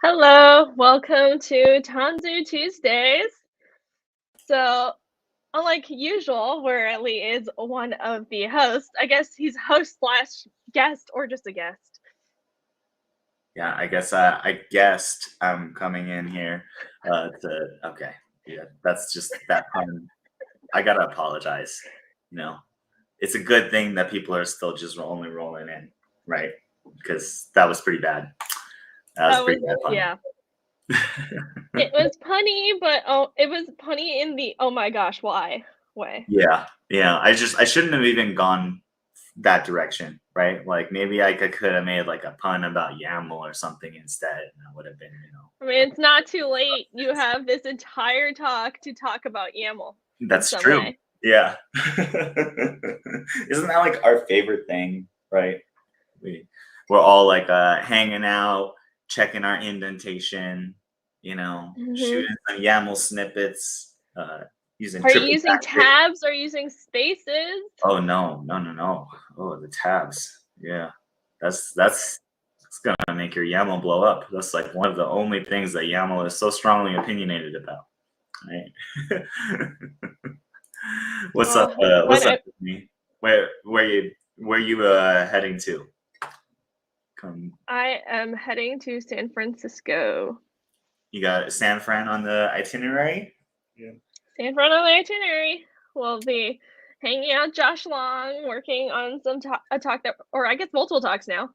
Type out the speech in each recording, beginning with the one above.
Hello, welcome to Tanzu Tuesdays. So, unlike usual, where Leigh is one of the hosts, I guess he's host slash guest or just a guest. Yeah, I guess I guessed I'm coming in here okay. Yeah, that's just that pun. I gotta apologize. You know, it's a good thing that people are still just only rolling in, right? Because that was pretty bad. That was a pretty bad pun. Yeah. It was punny, but it was punny in the oh my gosh, why way. Yeah. I shouldn't have even gone that direction, right? Like maybe I could have made like a pun about YAML or something instead, and that would have been, I mean, it's not too late. You have this entire talk to talk about YAML in That's some true. way. Yeah. Isn't that like our favorite thing, right? We're all like hanging out, checking our indentation, shooting some YAML snippets, using Are you triple using backtick. tabs or using spaces? Oh no. Oh, the tabs. Yeah. That's gonna make your YAML blow up. That's like one of the only things that YAML is so strongly opinionated about. Right? What's up? What's up with me? Where you heading to? I am heading to San Francisco. You got San Fran on the itinerary? Yeah. San Fran on the itinerary. We'll be hanging out Josh Long, working on a talk that, or I guess multiple talks that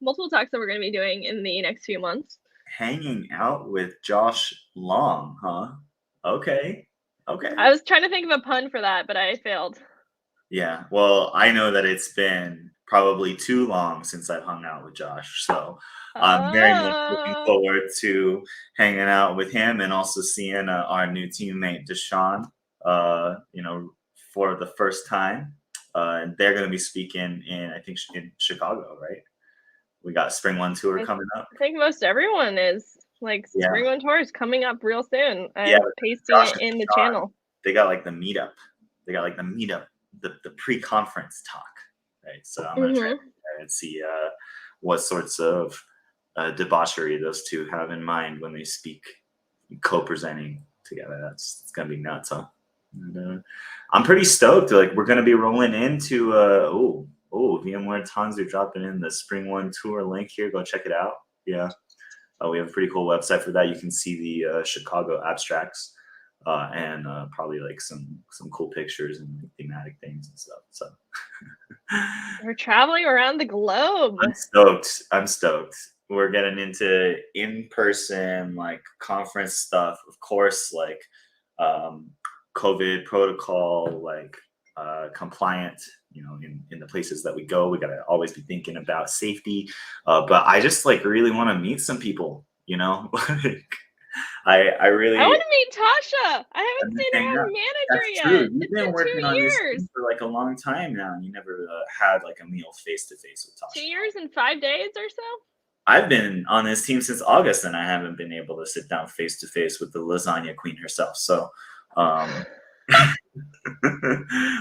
we're going to be doing in the next few months. Hanging out with Josh Long, huh? Okay. I was trying to think of a pun for that, but I failed. Yeah, well, I know that it's been probably too long since I've hung out with Josh, so I'm very much looking forward to hanging out with him and also seeing our new teammate Deshaun, for the first time. And they're going to be speaking I think, in Chicago, right? We got Spring One Tour coming up. I think most everyone is. Spring One Tour is coming up real soon. I'm pasting it in the channel. They got like the meetup. The pre-conference talk, right? So I'm gonna try and see what sorts of debauchery those two have in mind when they speak, co-presenting together. It's gonna be nuts, huh? And, I'm pretty stoked. Like we're gonna be rolling into VMware Tanzu dropping in the Spring One Tour link here. Go check it out. Yeah, we have a pretty cool website for that. You can see the Chicago abstracts. And probably like some cool pictures and thematic things and stuff. So we're traveling around the globe. I'm stoked. We're getting into in-person like conference stuff, of course, like COVID protocol, like compliant. In the places that we go, we gotta always be thinking about safety. But I just like really want to meet some people. I want to meet Tasha. I haven't seen her manager yet. True. You've been working on this thing for like a long time now, and you never had like a meal face to face with Tasha. 2 years and 5 days or so. I've been on this team since August, and I haven't been able to sit down face to face with the lasagna queen herself. So,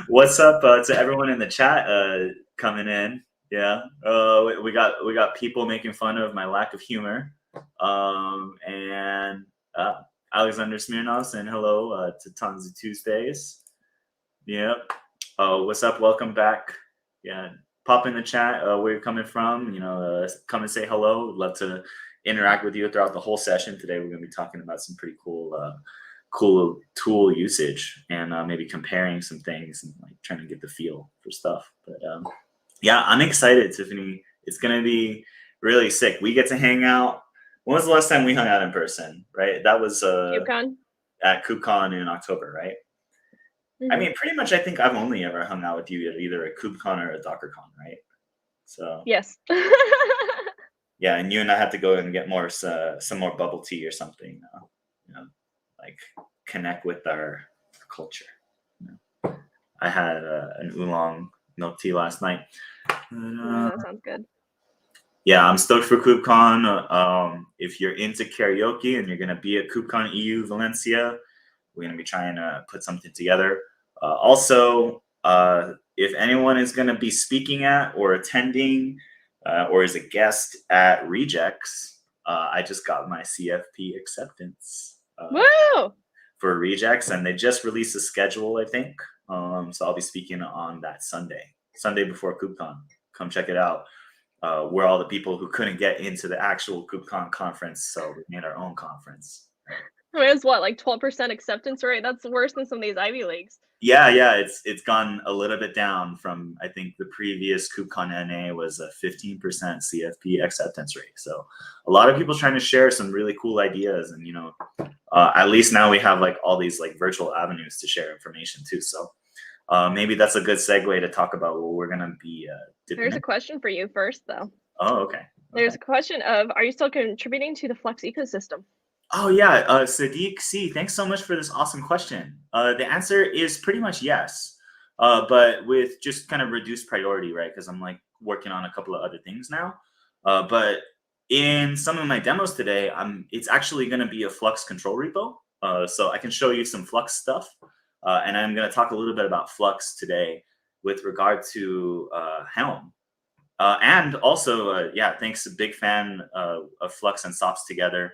what's up to everyone in the chat coming in? Yeah, we got people making fun of my lack of humor, and Alexander Smirnov saying hello to Tanzu Tuesdays. Yep. What's up? Welcome back. Yeah, pop in the chat where you're coming from. Come and say hello. We'd love to interact with you throughout the whole session. Today we're going to be talking about some pretty cool tool usage and maybe comparing some things and like trying to get the feel for stuff. But yeah, I'm excited, Tiffany. It's going to be really sick. We get to hang out. When was the last time we hung out in person, right? That was KubeCon. At KubeCon in October, right? Mm-hmm. I mean, pretty much I think I've only ever hung out with you at either a KubeCon or a DockerCon, right? So yes. Yeah, and you and I had to go and get some more bubble tea or something, like connect with our culture. I had an oolong milk tea last night. That sounds good. Yeah, I'm stoked for KubeCon. If you're into karaoke and you're going to be at KubeCon EU Valencia, we're going to be trying to put something together. Also, if anyone is going to be speaking at or attending or is a guest at Rejects, I just got my CFP acceptance Woo! for rejects, and they just released a schedule, I think. So I'll be speaking on that Sunday before KubeCon. Come check it out. We're all the people who couldn't get into the actual KubeCon conference, so we made our own conference. I mean, it's what, like 12% acceptance rate? That's worse than some of these Ivy Leagues. Yeah, it's gone a little bit down from, I think the previous KubeCon NA was a 15% CFP acceptance rate. So a lot of people trying to share some really cool ideas, and at least now we have like all these like virtual avenues to share information too. So maybe that's a good segue to talk about what we're gonna be There's a question for you first, though. Oh, okay. There's a question of, are you still contributing to the Flux ecosystem? Oh yeah, Sadiq C, thanks so much for this awesome question. The answer is pretty much yes, but with just kind of reduced priority, right? Because I'm like working on a couple of other things now. But in some of my demos today, it's actually going to be a Flux control repo. So I can show you some Flux stuff, and I'm going to talk a little bit about Flux today with regard to Helm. And also, yeah, thanks, a big fan of Flux and SOPs together.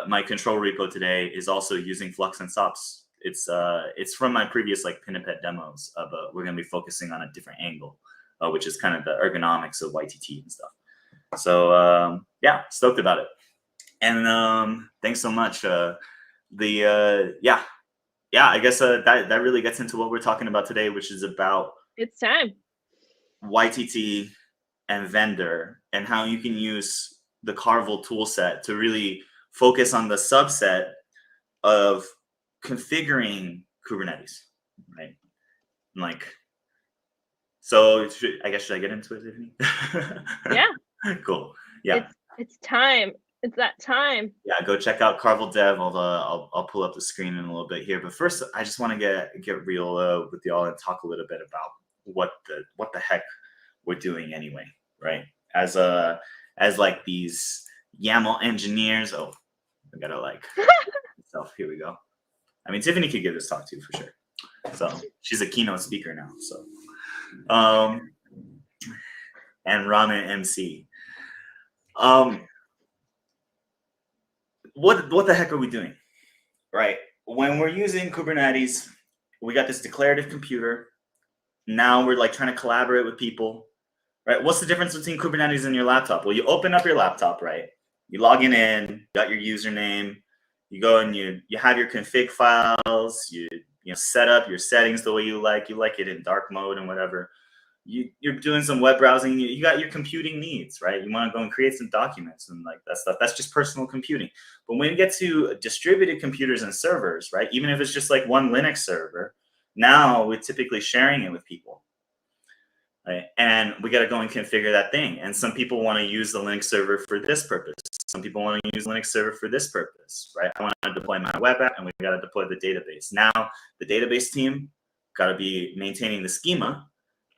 My control repo today is also using Flux and SOPs. It's from my previous like Pinniped demos, but we're going to be focusing on a different angle, which is kind of the ergonomics of YTT and stuff. So yeah, stoked about it. And thanks so much. Yeah, I guess that really gets into what we're talking about today, which is about it's time YTT and vendor, and how you can use the Carvel toolset to really focus on the subset of configuring Kubernetes, right? Like, so should I get into it, Tiffany? Yeah. Cool. Yeah. It's time. It's that time. Yeah, go check out Carvel Dev. I'll pull up the screen in a little bit here, but first I just want to get real with y'all and talk a little bit about what the heck we're doing anyway, right? As like these YAML engineers. Oh, I gotta like myself. Here we go. I mean, Tiffany could give this talk too for sure. So she's a keynote speaker now. So, and Ramen MC. What the heck are we doing, right? When we're using Kubernetes, we got this declarative computer. Now we're like trying to collaborate with people, right? What's the difference between Kubernetes and your laptop? Well, you open up your laptop, right? You log in, you got your username, you go and you have your config files, you set up your settings the way you like it in dark mode and whatever. You're doing some web browsing, you got your computing needs, right? You want to go and create some documents and like that stuff. That's just personal computing. But when you get to distributed computers and servers, right? Even if it's just like one Linux server, now we're typically sharing it with people. Right? And we got to go and configure that thing. And some people want to use the Linux server for this purpose. Some people want to use Linux server for this purpose, right? I want to deploy my web app, and we got to deploy the database. Now, the database team got to be maintaining the schema,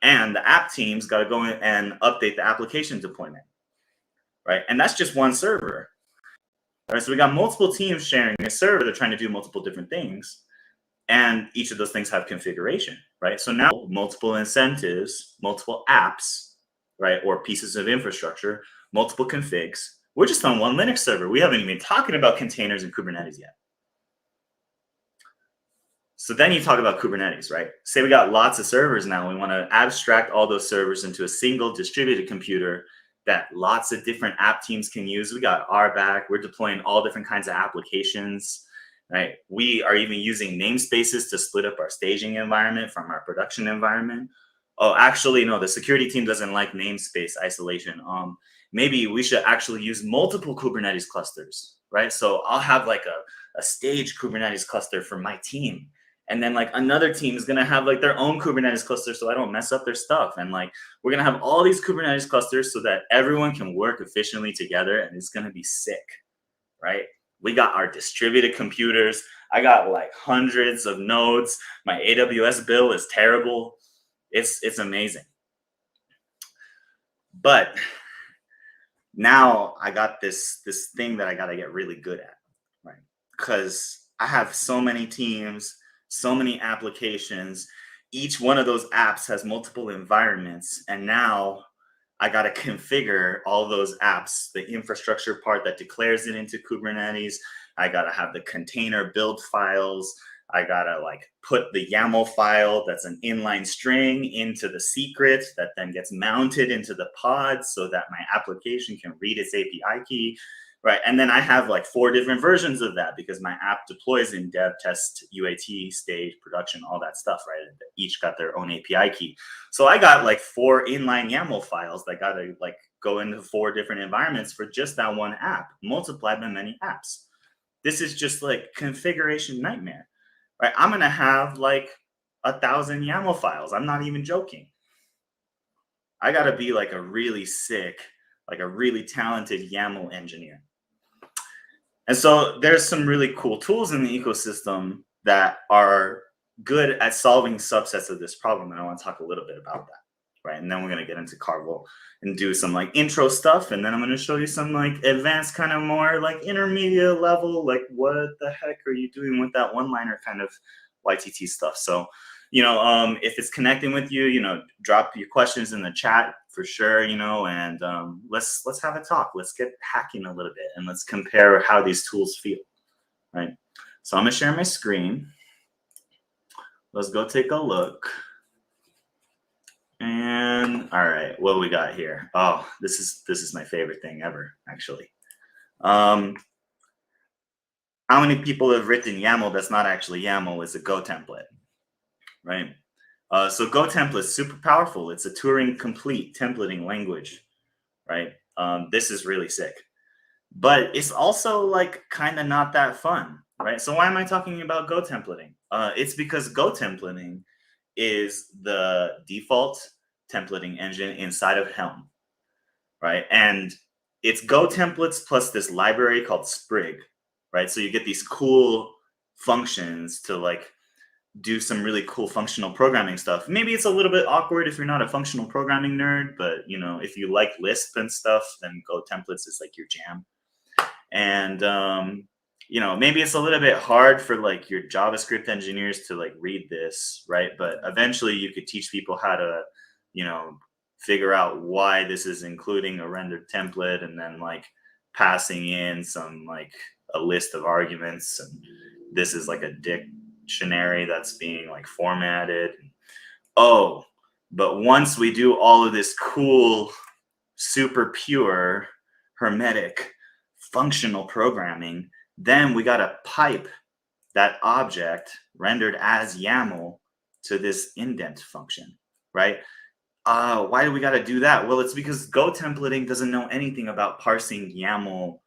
and the app team's got to go in and update the application deployment, right? And that's just one server. All right, so we got multiple teams sharing a server. They're trying to do multiple different things. And each of those things have configuration, right? So now multiple incentives, multiple apps, right? Or pieces of infrastructure, multiple configs. We're just on one Linux server. We haven't even talking about containers and Kubernetes yet. So then you talk about Kubernetes, right? Say we got lots of servers now. We want to abstract all those servers into a single distributed computer that lots of different app teams can use. We got RBAC. We're deploying all different kinds of applications. Right. We are even using namespaces to split up our staging environment from our production environment. Oh, actually, no, the security team doesn't like namespace isolation. Maybe we should actually use multiple Kubernetes clusters, right? So I'll have like a stage Kubernetes cluster for my team. And then like another team is going to have like their own Kubernetes cluster so I don't mess up their stuff. And like we're going to have all these Kubernetes clusters so that everyone can work efficiently together, and it's going to be sick, right? We got our distributed computers. I got like hundreds of nodes. My AWS bill is terrible. It's amazing. But now I got this thing that I got to get really good at, right? Because I have so many teams, so many applications. Each one of those apps has multiple environments. And now I got to configure all those apps, the infrastructure part that declares it into Kubernetes. I got to have the container build files. I got to like put the YAML file that's an inline string into the secret that then gets mounted into the pod so that my application can read its API key. Right. And then I have like 4 different versions of that because my app deploys in dev, test, UAT, stage, production, all that stuff. Right. And each got their own API key. So I got like 4 inline YAML files that got to like go into 4 different environments for just that one app, multiplied by many apps. This is just like configuration nightmare. Right. I'm going to have like 1,000 YAML files. I'm not even joking. I got to be like a really sick, like a really talented YAML engineer. And so there's some really cool tools in the ecosystem that are good at solving subsets of this problem. And I want to talk a little bit about that, right? And then we're going to get into Carvel and do some like intro stuff. And then I'm going to show you some like advanced kind of more like intermediate level, like what the heck are you doing with that one-liner kind of YTT stuff. So, if it's connecting with you, drop your questions in the chat for sure, and let's have a talk. Let's get hacking a little bit and let's compare how these tools feel, right? So I'm gonna share my screen. Let's go take a look. And all right, what do we got here? Oh, this is my favorite thing ever, actually. How many people have written YAML that's not actually YAML is a Go template, right? So Go template is super powerful. It's a Turing complete templating language, right? This is really sick, but it's also like kind of not that fun, right? So why am I talking about Go templating? It's because Go templating is the default templating engine inside of Helm, right? And it's Go templates plus this library called Sprig, right? So you get these cool functions to like do some really cool functional programming stuff. Maybe it's a little bit awkward if you're not a functional programming nerd, but if you like Lisp and stuff, then Go templates is like your jam. And maybe it's a little bit hard for like your JavaScript engineers to like read this, right? But eventually you could teach people how to, figure out why this is including a rendered template and then like passing in some like a list of arguments, and this is like a dictionary that's being like formatted. Oh, but once we do all of this cool, super pure, hermetic, functional programming, then we got to pipe that object rendered as YAML to this indent function, right? Why do we got to do that? Well, it's because Go templating doesn't know anything about parsing YAML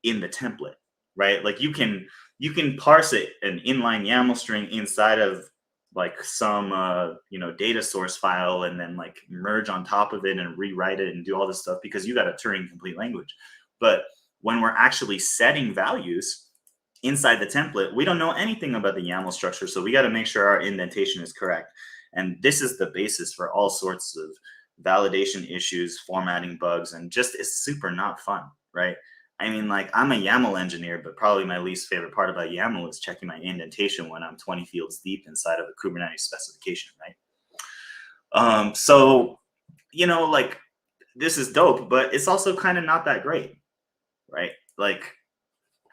in the template, right? Like you can parse it, an inline YAML string inside of like some data source file, and then like merge on top of it and rewrite it and do all this stuff because you got a Turing complete language. But when we're actually setting values inside the template, we don't know anything about the YAML structure, so we got to make sure our indentation is correct. And this is the basis for all sorts of validation issues, formatting bugs, and just it's super not fun, right? I mean, like I'm a YAML engineer, but probably my least favorite part about YAML is checking my indentation when I'm 20 fields deep inside of a Kubernetes specification, right? So, like this is dope, but it's also kind of not that great, right? Like,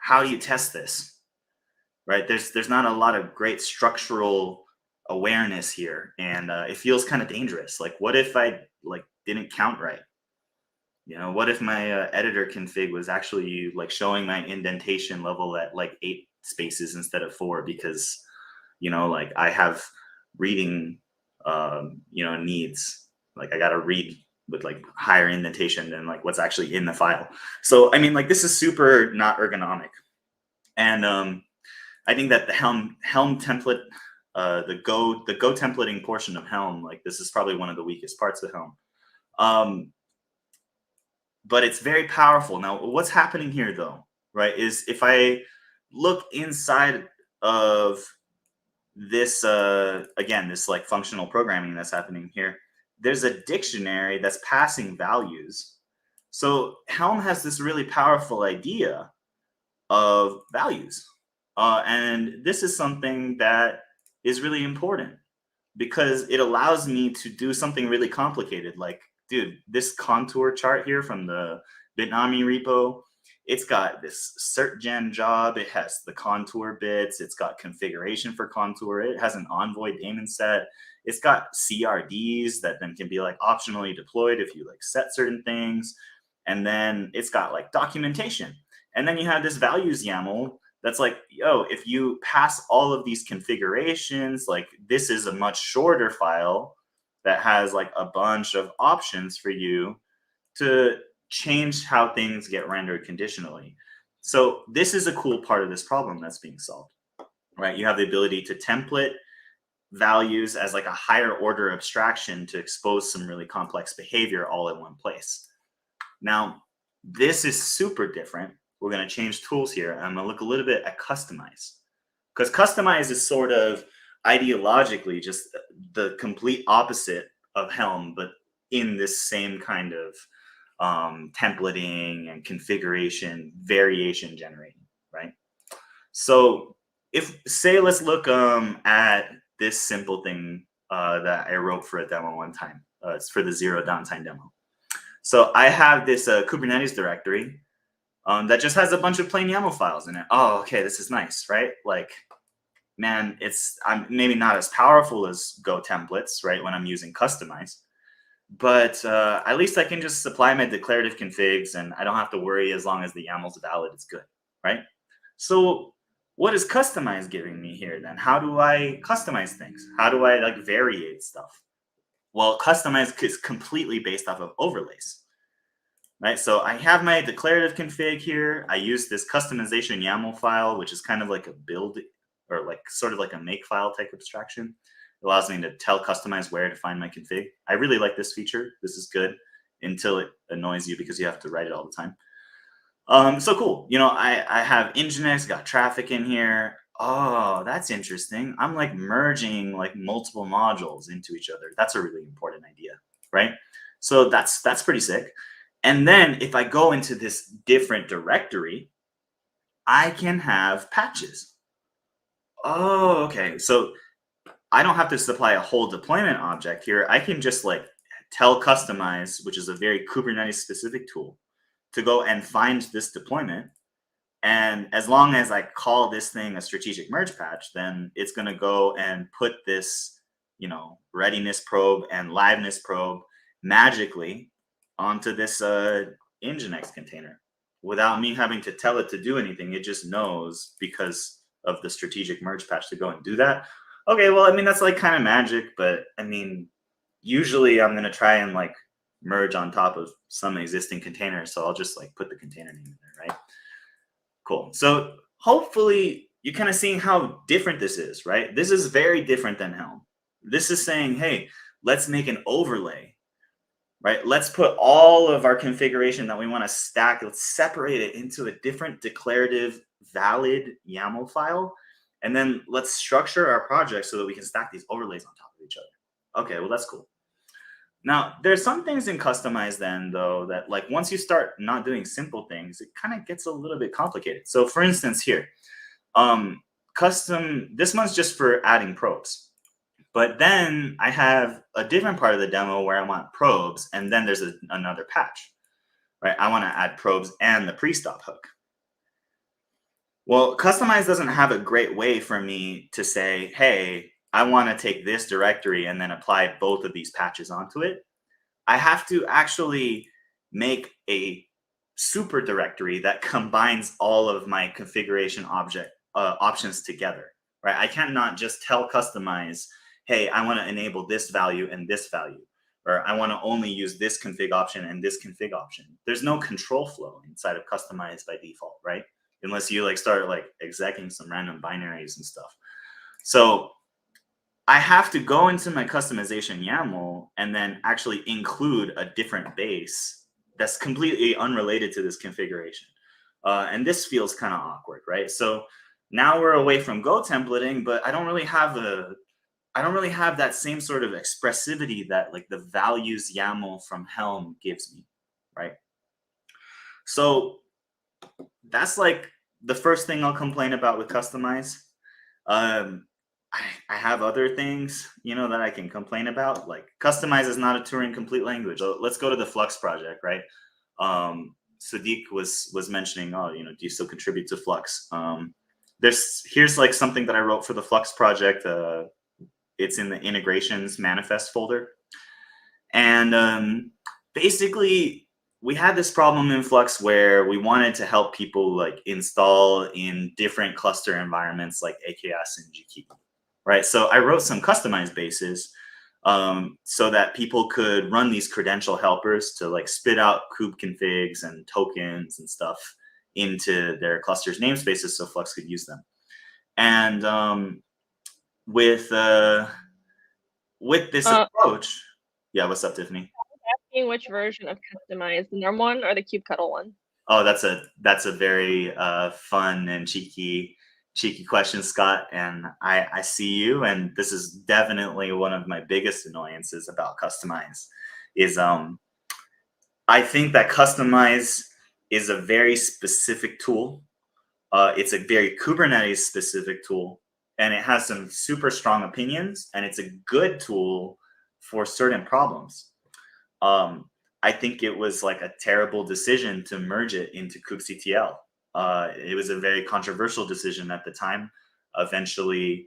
how do you test this, right? There's not a lot of great structural awareness here, and it feels kind of dangerous. Like, what if I like didn't count right? What if my editor config was actually like showing my indentation level at like 8 spaces instead of 4 because, like I have reading, needs. Like I got to read with like higher indentation than like what's actually in the file. So, I mean, like this is super not ergonomic. And I think that the Helm template, the Go templating portion of Helm, like this is probably one of the weakest parts of Helm. But it's very powerful. Now, what's happening here, though, right, is if I look inside of this, again, this like functional programming that's happening here, there's a dictionary that's passing values. So Helm has this really powerful idea of values. And this is something that is really important because it allows me to do something really complicated, like dude, this contour chart here from the Bitnami repo, it's got this certgen job. It has the contour bits. It's got configuration for contour. It has an envoy daemon set. It's got CRDs that then can be like optionally deployed if you like set certain things. And then it's got like documentation. And then you have this values YAML that's like, yo, if you pass all of these configurations, like this is a much shorter file that has like a bunch of options for you to change how things get rendered conditionally. So this is a cool part of this problem that's being solved, right? You have the ability to template values as like a higher order abstraction to expose some really complex behavior all in one place. Now, this is super different. We're going to change tools here. I'm going to look a little bit at Kustomize, because Kustomize is sort of ideologically just the complete opposite of Helm, but in this same kind of templating and configuration variation generating, right? So if say let's look at this simple thing that I wrote for a demo one time. It's for the zero downtime demo. So I have this Kubernetes directory that just has a bunch of plain YAML files in it. Oh, okay, this is nice, right? Like, man, I'm maybe not as powerful as Go templates, right, when I'm using Kustomize. But at least I can just supply my declarative configs and I don't have to worry. As long as the YAML's valid, it's good, right? So what is Kustomize giving me here then? How do I customize things? How do I like variate stuff? Well, Kustomize is completely based off of overlays, right? So I have my declarative config here. I use this customization YAML file, which is kind of like a build or like sort of like a make file type abstraction. It allows me to tell Kustomize where to find my config. I really like this feature. This is good until it annoys you because you have to write it all the time. So cool. You know, I have Nginx, got traffic in here. Oh, that's interesting. I'm like merging like multiple modules into each other. That's a really important idea, right? So that's pretty sick. And then if I go into this different directory, I can have patches. Oh, okay. So I don't have to supply a whole deployment object here. I can just like tell Kustomize, which is a very Kubernetes specific tool, to go and find this deployment. And as long as I call this thing a strategic merge patch, then it's going to go and put this, you know, readiness probe and liveness probe magically onto this Nginx container without me having to tell it to do anything. It just knows because of the strategic merge patch to go and do that. Okay, well, I mean, that's like kind of magic, but I mean, usually I'm going to try and like merge on top of some existing container. So I'll just like put the container name in there, right? Cool. So hopefully you kind of seeing how different this is, right? This is very different than Helm. This is saying, hey, let's make an overlay, right? Let's put all of our configuration that we want to stack, let's separate it into a different declarative valid YAML file. And then let's structure our project so that we can stack these overlays on top of each other. Okay, well, that's cool. Now, there's some things in Kustomize then, though, that like once you start not doing simple things, it kind of gets a little bit complicated. So for instance, here, this one's just for adding probes. But then I have a different part of the demo where I want probes, and then there's another patch, right? I want to add probes and the pre-stop hook. Well, Kustomize doesn't have a great way for me to say, hey, I want to take this directory and then apply both of these patches onto it. I have to actually make a super directory that combines all of my configuration options together, right? I cannot just tell Kustomize, hey, I want to enable this value and this value, or I want to only use this config option and this config option. There's no control flow inside of Kustomize by default, right? Unless you like start like execing some random binaries and stuff. So I have to go into my customization YAML and then actually include a different base that's completely unrelated to this configuration. And this feels kind of awkward, right? So now we're away from Go templating, but I don't really have that same sort of expressivity that like the values YAML from Helm gives me, right? So that's like the first thing I'll complain about with Kustomize. I have other things, that I can complain about. Like Kustomize is not a Turing complete language. So let's go to the Flux project, right? Sadiq was mentioning, oh, do you still contribute to Flux? Here's like something that I wrote for the Flux project. It's in the integrations manifest folder. And basically, we had this problem in Flux where we wanted to help people like install in different cluster environments like AKS and GKey, right? So I wrote some customized bases so that people could run these credential helpers to like spit out kube configs and tokens and stuff into their cluster's namespaces so Flux could use them. And with this approach, yeah, what's up, Tiffany? Asking which version of Kustomize, the normal one or the kubectl one? Oh, that's a very fun and cheeky question, Scott. And I see you. And this is definitely one of my biggest annoyances about Kustomize. Is I think that Kustomize is a very specific tool. It's a very Kubernetes specific tool, and it has some super strong opinions. And it's a good tool for certain problems. I think it was like a terrible decision to merge it into kubectl. It was a very controversial decision at the time. Eventually,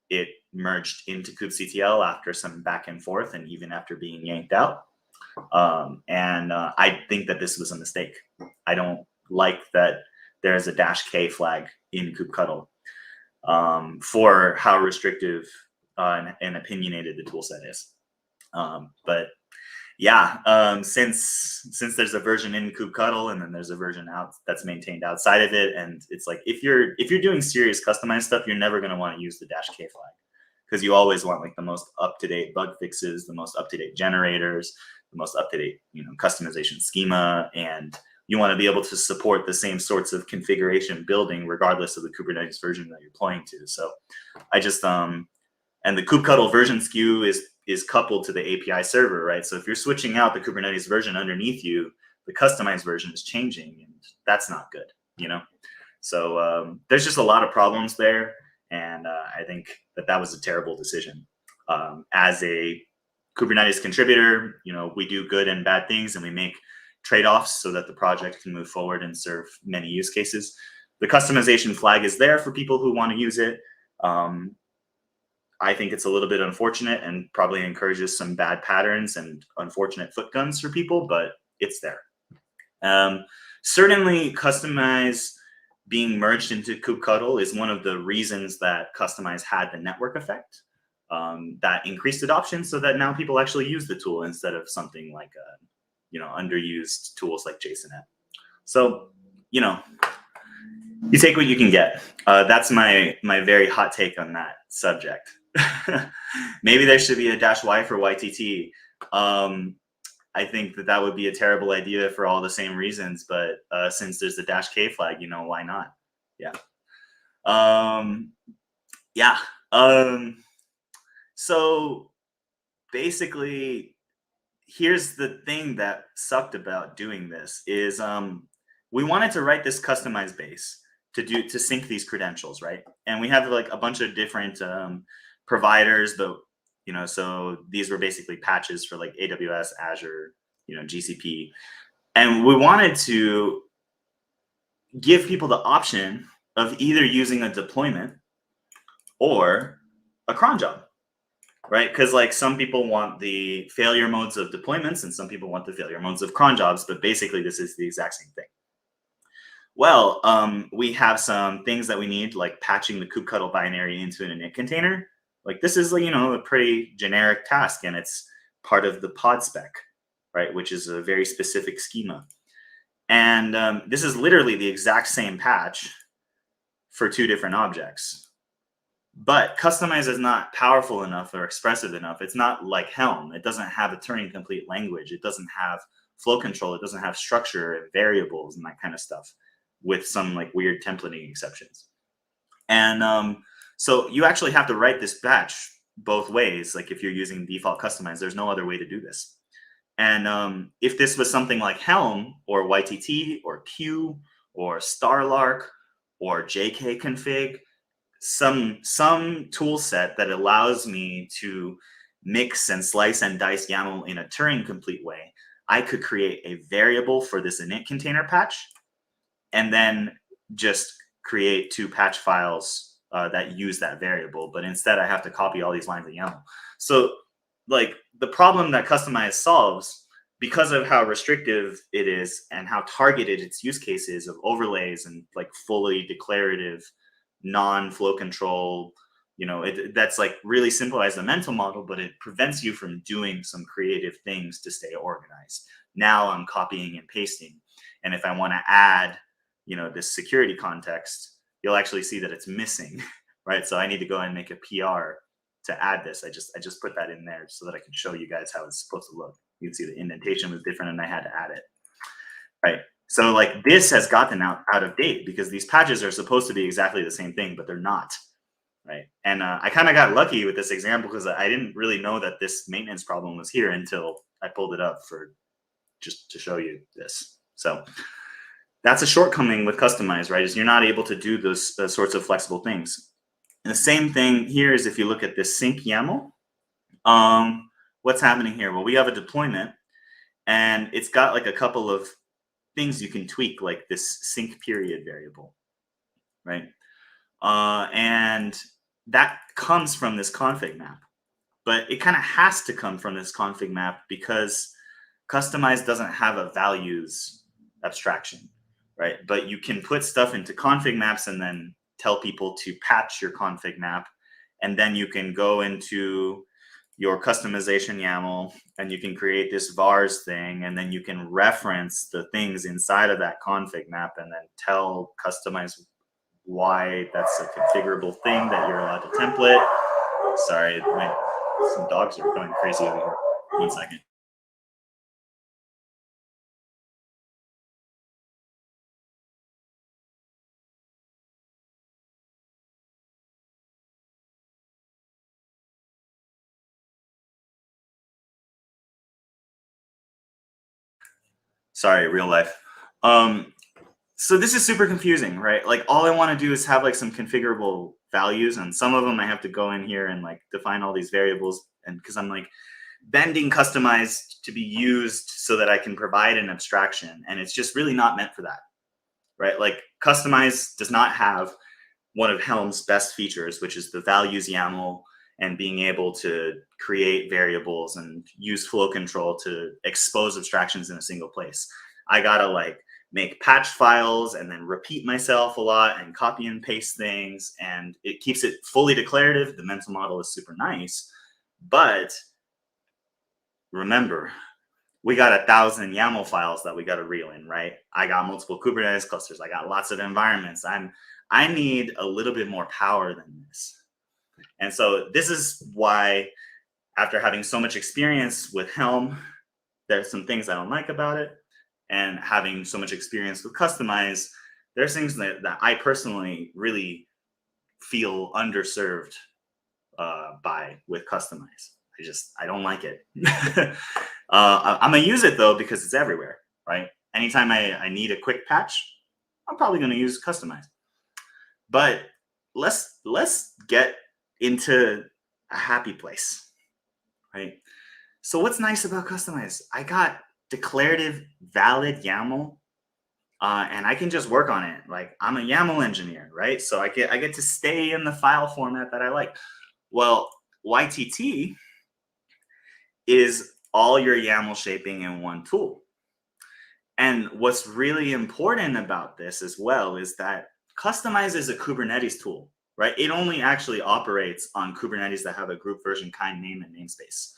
it merged into kubectl after some back and forth, and even after being yanked out. I think that this was a mistake. I don't like that there's a -k flag in kubectl for how restrictive and opinionated the toolset is. But yeah, since there's a version in kubectl and then there's a version out that's maintained outside of it, and it's like if you're doing serious customized stuff, you're never going to want to use the -k flag because you always want like the most up-to-date bug fixes, the most up-to-date generators, the most up-to-date customization schema, and you want to be able to support the same sorts of configuration building regardless of the Kubernetes version that you're deploying to. So I just and the kubectl version SKU is coupled to the API server, right? So if you're switching out the Kubernetes version underneath you, the customized version is changing, and that's not good, So there's just a lot of problems there, and I think that was a terrible decision. As a Kubernetes contributor, we do good and bad things, and we make trade-offs so that the project can move forward and serve many use cases. The customization flag is there for people who want to use it. I think it's a little bit unfortunate and probably encourages some bad patterns and unfortunate foot guns for people, but it's there. Certainly, Kustomize being merged into kubectl is one of the reasons that Kustomize had the network effect that increased adoption, so that now people actually use the tool instead of something like underused tools like JSONet. So you take what you can get. That's my very hot take on that subject. Maybe there should be a -y for YTT. I think that would be a terrible idea for all the same reasons, but since there's the -k flag, why not? Yeah. Yeah. So basically, here's the thing that sucked about doing this is we wanted to write this customized base to sync these credentials, right? And we have like a bunch of different providers, but so these were basically patches for like AWS, Azure, GCP, and we wanted to give people the option of either using a deployment or a cron job, right? Because like some people want the failure modes of deployments and some people want the failure modes of cron jobs, but basically this is the exact same thing. Well, we have some things that we need, like patching the kubectl binary into an init container. Like this is, a pretty generic task, and it's part of the pod spec, right? Which is a very specific schema. And this is literally the exact same patch for two different objects. But Kustomize is not powerful enough or expressive enough. It's not like Helm. It doesn't have a Turing complete language. It doesn't have flow control. It doesn't have structure and variables and that kind of stuff, with some like weird templating exceptions. And so you actually have to write this batch both ways. Like if you're using default Kustomize, there's no other way to do this. And if this was something like Helm or YTT or Q or Starlark or JK config, some tool set that allows me to mix and slice and dice YAML in a Turing complete way, I could create a variable for this init container patch, and then just create 2 patch files that use that variable. But instead, I have to copy all these lines of YAML. So, like, the problem that Kustomize solves, because of how restrictive it is and how targeted its use case is of overlays and like fully declarative, non-flow control, that's like really simplifies the mental model, but it prevents you from doing some creative things to stay organized. Now I'm copying and pasting. And if I want to add, this security context, you'll actually see that it's missing, right? So I need to go and make a PR to add this. I just put that in there so that I can show you guys how it's supposed to look. You can see the indentation was different and I had to add it, right? So like this has gotten out of date because these patches are supposed to be exactly the same thing, but they're not, right? And I kind of got lucky with this example because I didn't really know that this maintenance problem was here until I pulled it up for just to show you this. So that's a shortcoming with Kustomize, right? Is you're not able to do those sorts of flexible things. And the same thing here is if you look at this sync YAML, what's happening here? Well, we have a deployment and it's got like a couple of things you can tweak, like this sync period variable, right? And that comes from this config map, but it kind of has to come from this config map because Kustomize doesn't have a values abstraction, right? But you can put stuff into config maps and then tell people to patch your config map. And then you can go into your customization YAML and you can create this vars thing. And then you can reference the things inside of that config map and then tell Kustomize why that's a configurable thing that you're allowed to template. Sorry, some dogs are going crazy over here. 1 second. Sorry, real life. So this is super confusing, right? Like all I want to do is have like some configurable values, and some of them I have to go in here and like define all these variables, and because I'm like bending Kustomize to be used so that I can provide an abstraction, and it's just really not meant for that, right? Like Kustomize does not have one of Helm's best features, which is the values YAML and being able to create variables and use flow control to expose abstractions in a single place. I gotta like make patch files and then repeat myself a lot and copy and paste things, and it keeps it fully declarative. The mental model is super nice, but remember, we got 1,000 YAML files that we got to reel in, right? I got multiple Kubernetes clusters. I got lots of environments. I need a little bit more power than this. And so this is why, after having so much experience with Helm, there's some things I don't like about it. And having so much experience with Kustomize, there's things that I personally really feel underserved by with Kustomize. I don't like it. I'm gonna use it though because it's everywhere, right? Anytime I need a quick patch, I'm probably gonna use Kustomize. But let's get into a happy place, right? So what's nice about Kustomize? I got declarative valid YAML, and I can just work on it. Like I'm a YAML engineer, right? So I get to stay in the file format that I like. Well, YTT is all your YAML shaping in one tool. And what's really important about this as well is that Kustomize is a Kubernetes tool, right? It only actually operates on Kubernetes that have a group version kind name and namespace.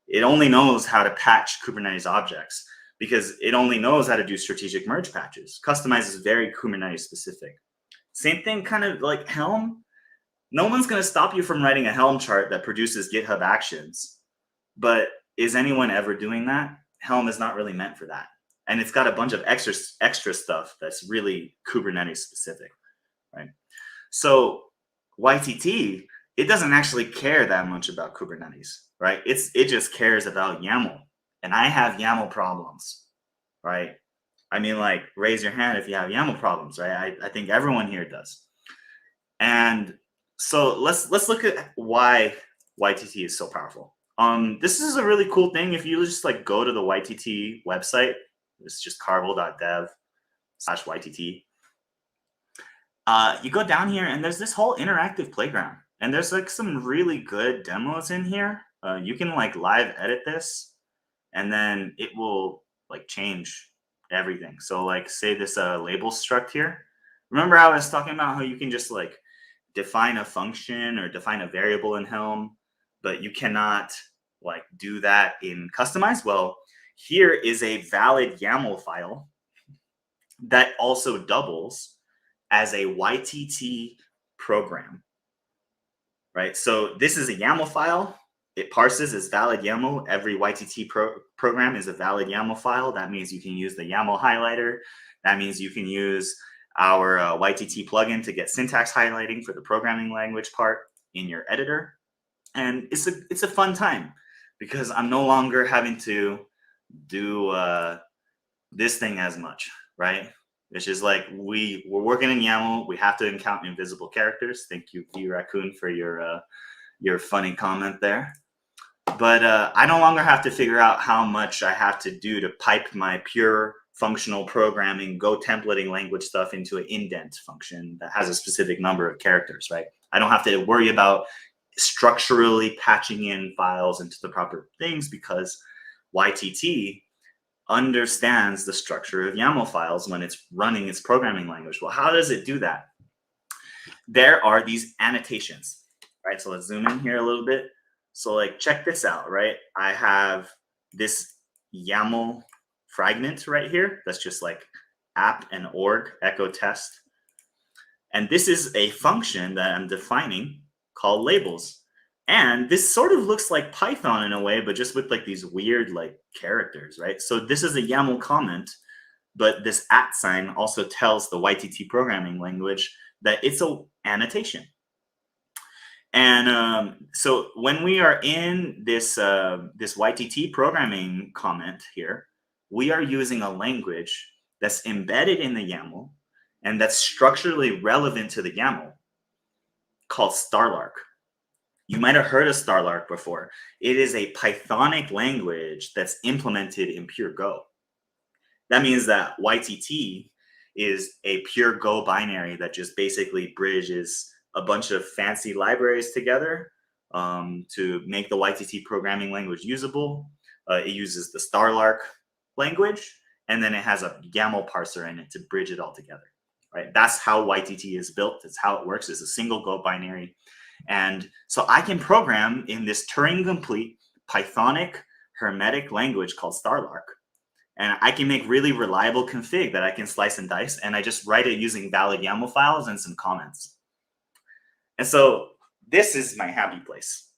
It only knows how to patch Kubernetes objects because it only knows how to do strategic merge patches. Kustomize is very Kubernetes specific. Same thing kind of like Helm. No one's going to stop you from writing a Helm chart that produces GitHub actions. But is anyone ever doing that? Helm is not really meant for that. And it's got a bunch of extra stuff that's really Kubernetes specific, right? So YTT, it doesn't actually care that much about Kubernetes, right? It just cares about YAML. And I have YAML problems, right? I mean, like, raise your hand if you have YAML problems, right? I think everyone here does. And So let's look at why YTT is so powerful. This is a really cool thing. If you just like go to the YTT website, it's just carvel.dev/YTT. You go down here and there's this whole interactive playground, and there's like some really good demos in here. You can like live edit this, and then it will like change everything. So like say this label struct here. Remember I was talking about how you can just like define a function or define a variable in Helm, but you cannot like do that in Kustomize? Well, here is a valid YAML file that also doubles as a YTT program, right? So this is a YAML file. It parses as valid YAML. Every YTT program is a valid YAML file. That means you can use the YAML highlighter. That means you can use our YTT plugin to get syntax highlighting for the programming language part in your editor. And it's a fun time because I'm no longer having to do this thing as much, right? It's just like we're working in YAML. We have to encounter invisible characters. Thank you, V Raccoon, for your funny comment there. But I no longer have to figure out how much I have to do to pipe my pure functional programming, Go templating language stuff into an indent function that has a specific number of characters, right? I don't have to worry about structurally patching in files into the proper things because YTT understands the structure of YAML files when it's running its programming language. Well, how does it do that? There are these annotations, right? So let's zoom in here a little bit. So like, check this out, right? I have this YAML fragment right here. That's just like app and org echo test. And this is a function that I'm defining called labels. And this sort of looks like Python in a way, but just with like these weird like characters, right? So this is a YAML comment, but this @ sign also tells the YTT programming language that it's an annotation. And so when we are in this this YTT programming comment here, we are using a language that's embedded in the YAML and that's structurally relevant to the YAML called Starlark. You might have heard of Starlark before. It is a Pythonic language that's implemented in pure Go. That means that YTT is a pure Go binary that just basically bridges a bunch of fancy libraries together to make the YTT programming language usable. It uses the Starlark language, and then it has a YAML parser in it to bridge it all together. Right? That's how YTT is built. That's how it works. It's a single Go binary. And so I can program in this Turing-complete Pythonic hermetic language called Starlark. And I can make really reliable config that I can slice and dice. And I just write it using valid YAML files and some comments. And so this is my happy place,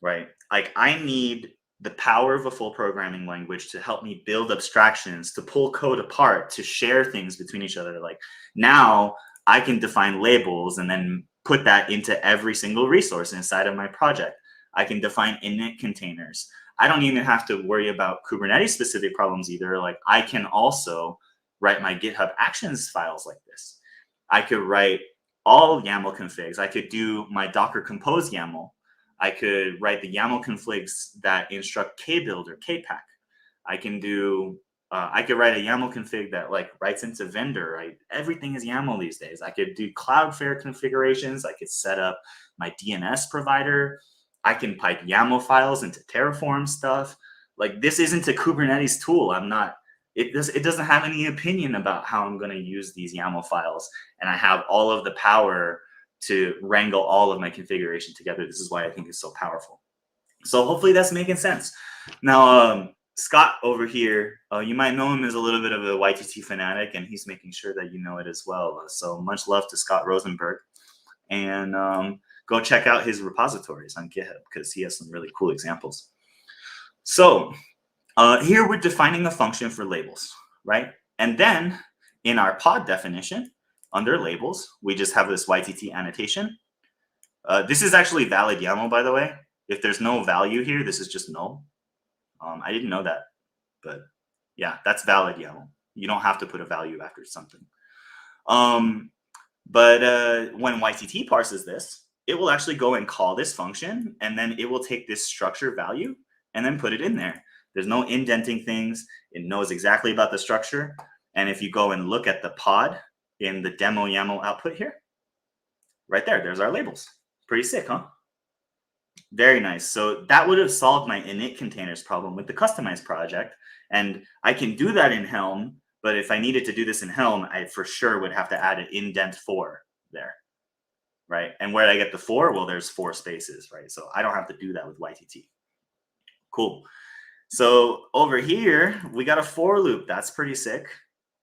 right? Like I need the power of a full programming language to help me build abstractions, to pull code apart, to share things between each other. Like now I can define labels and then put that into every single resource inside of my project. I can define init containers. I don't even have to worry about Kubernetes specific problems either. Like I can also write my GitHub Actions files like this. I could write all YAML configs. I could do my Docker Compose YAML. I could write the YAML configs that instruct kbuild or kpack. I can do I could write a YAML config that like writes into vendor, right? Everything is YAML these days. I could do Cloudflare configurations. I could set up my DNS provider. I can pipe YAML files into Terraform stuff. Like this isn't a Kubernetes tool. It doesn't have any opinion about how I'm going to use these YAML files. And I have all of the power to wrangle all of my configuration together. This is why I think it's so powerful. So hopefully that's making sense. Now, Scott over here, you might know him as a little bit of a YTT fanatic, and he's making sure that you know it as well. So much love to Scott Rosenberg. And go check out his repositories on GitHub because he has some really cool examples. So here we're defining a function for labels, right? And then in our pod definition, under labels, we just have this YTT annotation. This is actually valid YAML, by the way. If there's no value here, this is just null. I didn't know that, but yeah, that's valid YAML. You don't have to put a value after something. But when YTT parses this, it will actually go and call this function, and then it will take this structure value and then put it in there. There's no indenting things. It knows exactly about the structure. And if you go and look at the pod in the demo YAML output here, right there's our labels. Pretty sick, huh? Very nice. So that would have solved my init containers problem with the Kustomize project. And I can do that in Helm, but if I needed to do this in Helm, I for sure would have to add an indent 4 there, right? And where did I get the 4? Well, there's 4 spaces, right? So I don't have to do that with YTT. Cool. So over here, we got a for loop. That's pretty sick.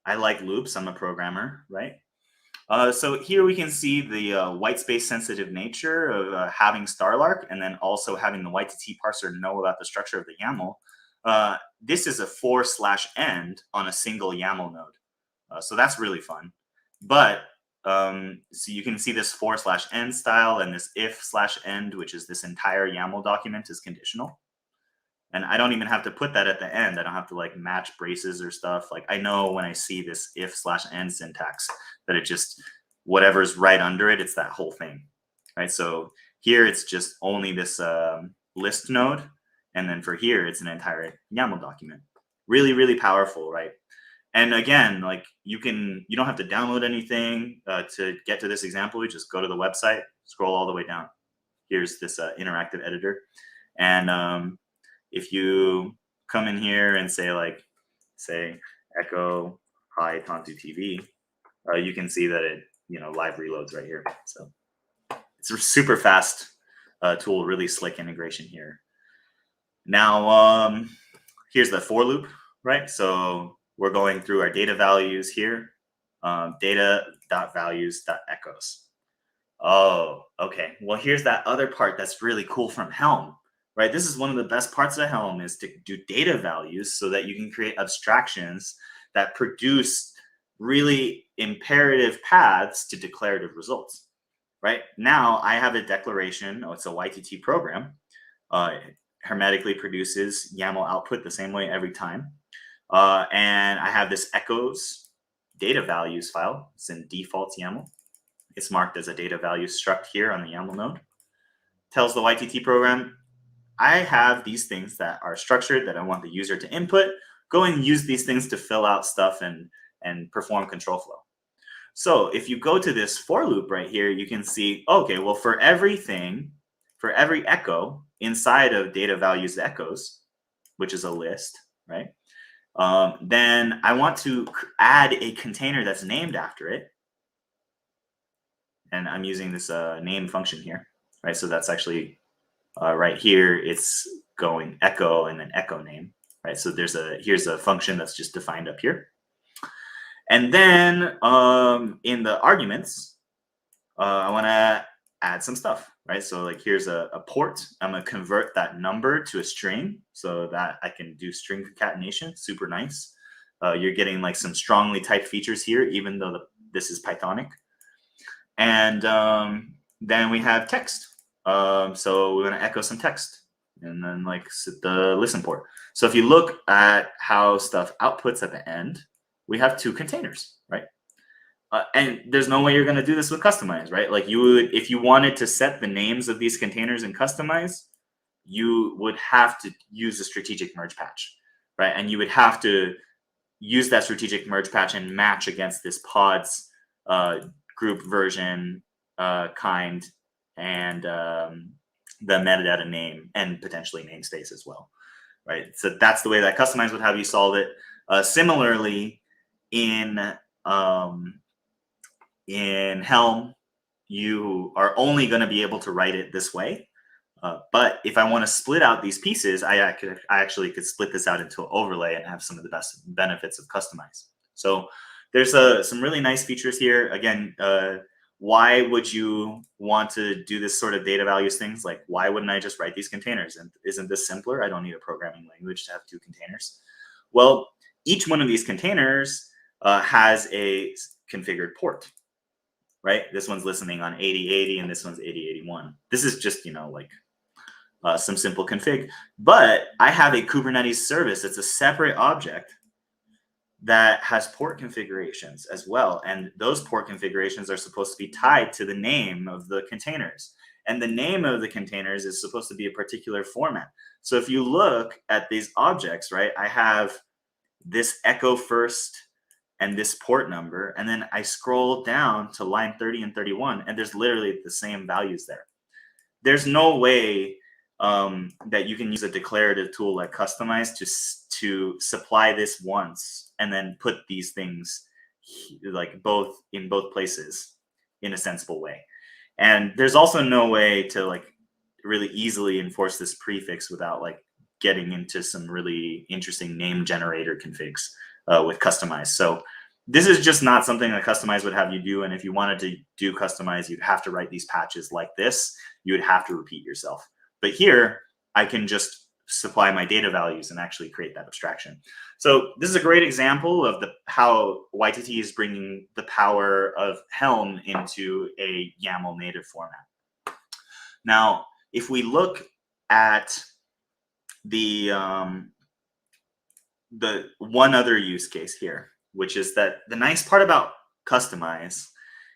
I like loops. I'm a programmer, right? So here we can see the white space sensitive nature of having Starlark, and then also having the YTT parser know about the structure of the YAML. This is a for/end on a single YAML node. So that's really fun. But so you can see this for/end style, and this if/end, which is this entire YAML document, is conditional. And I don't even have to put that at the end. I don't have to like match braces or stuff. Like I know when I see this if/end syntax that it just, whatever's right under it, it's that whole thing, right? So here it's just only this list node. And then for here, it's an entire YAML document. Really, really powerful, right? And again, like you don't have to download anything to get to this example. You just go to the website, scroll all the way down. Here's this interactive editor. And if you come in here and say echo hi Tanzu TV, you can see that it live reloads right here. So it's a super fast tool, really slick integration here. Now here's the for loop, right? So we're going through our data values here, data.values.echoes. Oh, okay. Well, here's that other part that's really cool from Helm. Right, this is one of the best parts of Helm, is to do data values so that you can create abstractions that produce really imperative paths to declarative results. Right now, I have a declaration. Oh, it's a YTT program. It hermetically produces YAML output the same way every time. And I have this echoes data values file. It's in defaults YAML. It's marked as a data value struct here on the YAML node. Tells the YTT program, I have these things that are structured that I want the user to input. Go and use these things to fill out stuff and perform control flow. So if you go to this for loop right here, you can see, okay, well, for every echo inside of data values echoes, which is a list, right? Then I want to add a container that's named after it. And I'm using this name function here, right? So that's actually right here, it's going echo and then echo name, right? So here's a function that's just defined up here. And then in the arguments, I want to add some stuff, right? So like here's a port. I'm going to convert that number to a string so that I can do string concatenation. Super nice. You're getting like some strongly typed features here, even though this is Pythonic. And then we have text. So we're going to echo some text and then like the listen port. So if you look at how stuff outputs at the end, we have 2 containers, right? And there's no way you're going to do this with Kustomize, right? Like you would, if you wanted to set the names of these containers in Kustomize, you would have to use a strategic merge patch, right? And you would have to use that strategic merge patch and match against this pods group version kind and the metadata name and potentially namespace as well, right? So that's the way that Kustomize would have you solve it. Similarly, in Helm, you are only going to be able to write it this way. But if I want to split out these pieces, I actually could split this out into an overlay and have some of the best benefits of Kustomize. So there's some really nice features here. Again, why would you want to do this sort of data values things? Like, why wouldn't I just write these containers? And isn't this simpler? I don't need a programming language to have 2 containers. Well, each one of these containers has a configured port, right? This one's listening on 8080 and this one's 8081. This is just, some simple config. But I have a Kubernetes service. It's a separate object that has port configurations as well. And those port configurations are supposed to be tied to the name of the containers. And the name of the containers is supposed to be a particular format. So if you look at these objects, right, I have this echo first and this port number, and then I scroll down to line 30 and 31, and there's literally the same values there. There's no way that you can use a declarative tool like Kustomize to supply this once and then put these things like in both places in a sensible way. And there's also no way to like really easily enforce this prefix without like getting into some really interesting name generator configs with Kustomize. So this is just not something that Kustomize would have you do. And if you wanted to do Kustomize, you'd have to write these patches like this. You would have to repeat yourself. But here, I can just supply my data values and actually create that abstraction. So this is a great example of how YTT is bringing the power of Helm into a YAML native format. Now, if we look at the one other use case here, which is that the nice part about Kustomize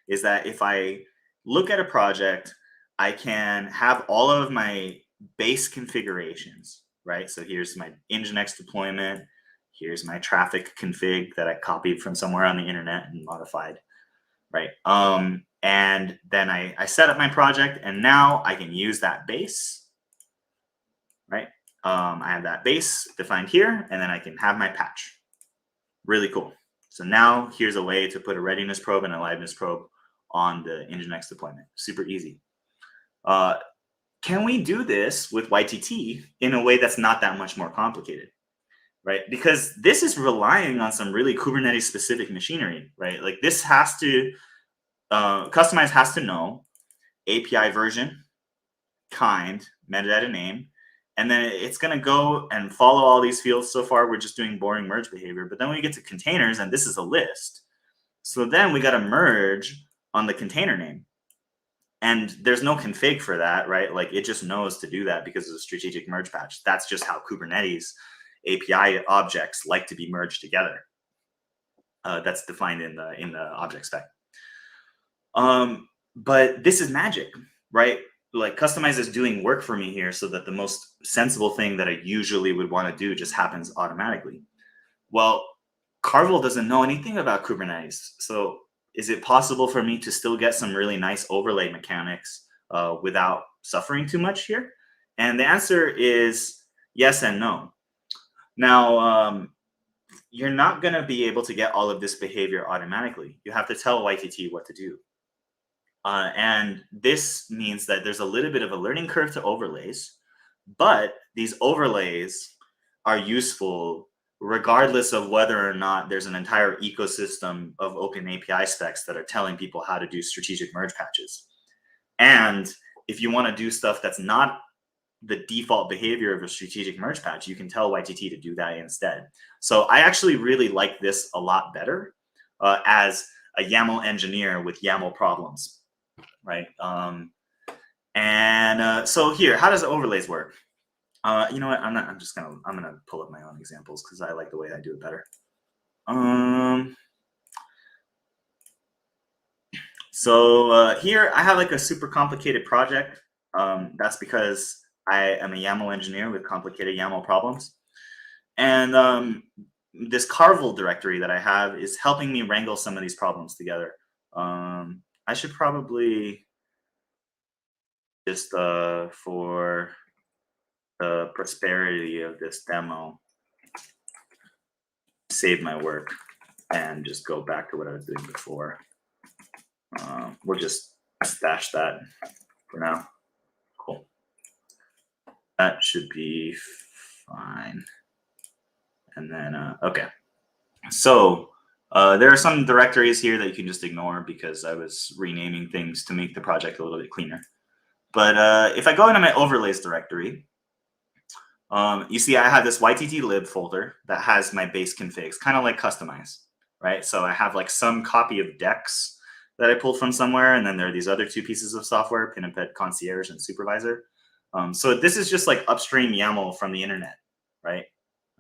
is that if I look at a project, I can have all of my base configurations, right? So here's my Nginx deployment. Here's my traffic config that I copied from somewhere on the internet and modified, right? And then I set up my project, and now I can use that base, right? I have that base defined here, and then I can have my patch. Really cool. So now here's a way to put a readiness probe and a liveness probe on the Nginx deployment. Super easy. Can we do this with YTT in a way that's not that much more complicated, right? Because this is relying on some really Kubernetes specific machinery, right? Like this has to, Kustomize has to know API version, kind, metadata name, and then it's going to go and follow all these fields. So far, we're just doing boring merge behavior. But then when we get to containers, and this is a list. So then we got to merge on the container name. And there's no config for that, right? Like it just knows to do that because of the strategic merge patch. That's just how Kubernetes API objects like to be merged together. That's defined in the object spec. But this is magic, right? Like Kustomize is doing work for me here so that the most sensible thing that I usually would want to do just happens automatically. Well, Carvel doesn't know anything about Kubernetes. So is it possible for me to still get some really nice overlay mechanics without suffering too much here? And the answer is yes and no. Now, you're not going to be able to get all of this behavior automatically. You have to tell YTT what to do. And this means that there's a little bit of a learning curve to overlays, but these overlays are useful regardless of whether or not there's an entire ecosystem of open API specs that are telling people how to do strategic merge patches. And if you want to do stuff that's not the default behavior of a strategic merge patch, you can tell YTT to do that instead. So I actually really like this a lot better as a YAML engineer with YAML problems. Right. So here, how does the overlays work? You know what? I'm gonna pull up my own examples because I like the way I do it better. Here I have like a super complicated project. That's because I am a YAML engineer with complicated YAML problems. And this Carvel directory that I have is helping me wrangle some of these problems together. I should probably just for the prosperity of this demo, save my work and just go back to what I was doing before. We'll just stash that for now. Cool. That should be fine. And then, okay. So there are some directories here that you can just ignore because I was renaming things to make the project a little bit cleaner. But if I go into my overlays directory, you see I have this YTT lib folder that has my base configs, kind of like Kustomize, right? So I have like some copy of Dex that I pulled from somewhere, and then there are these other two pieces of software, Pinipet Concierge and Supervisor. So this is just like upstream YAML from the internet, right?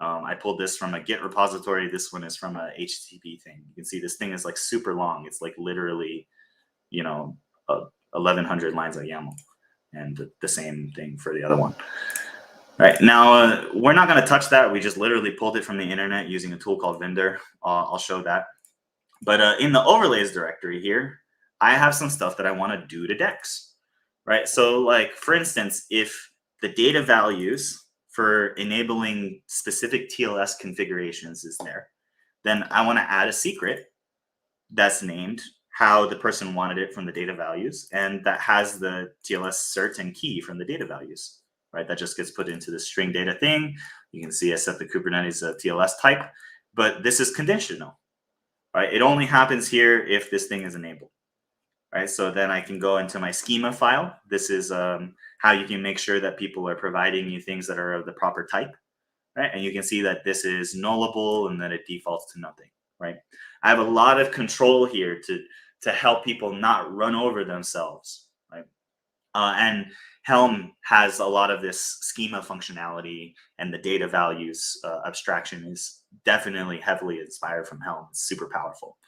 I pulled this from a Git repository. This one is from a HTTP thing. You can see this thing is like super long. It's like literally, 1,100 lines of YAML. and the same thing for the other one. Right, now we're not going to touch that. We just literally pulled it from the internet using a tool called Vendir. I'll show that. But in the overlays directory here, I have some stuff that I want to do to decks, right? So like, for instance, if the data values for enabling specific TLS configurations is there, then I want to add a secret that's named how the person wanted it from the data values, and that has the TLS cert and key from the data values, right? That just gets put into the string data thing. You can see I set the Kubernetes TLS type, but this is conditional, right? It only happens here if this thing is enabled, right? So then I can go into my schema file. This is how you can make sure that people are providing you things that are of the proper type, right? And you can see that this is nullable and that it defaults to nothing, right? I have a lot of control here to help people not run over themselves, right? And Helm has a lot of this schema functionality, and the data values abstraction is definitely heavily inspired from Helm. It's super powerful.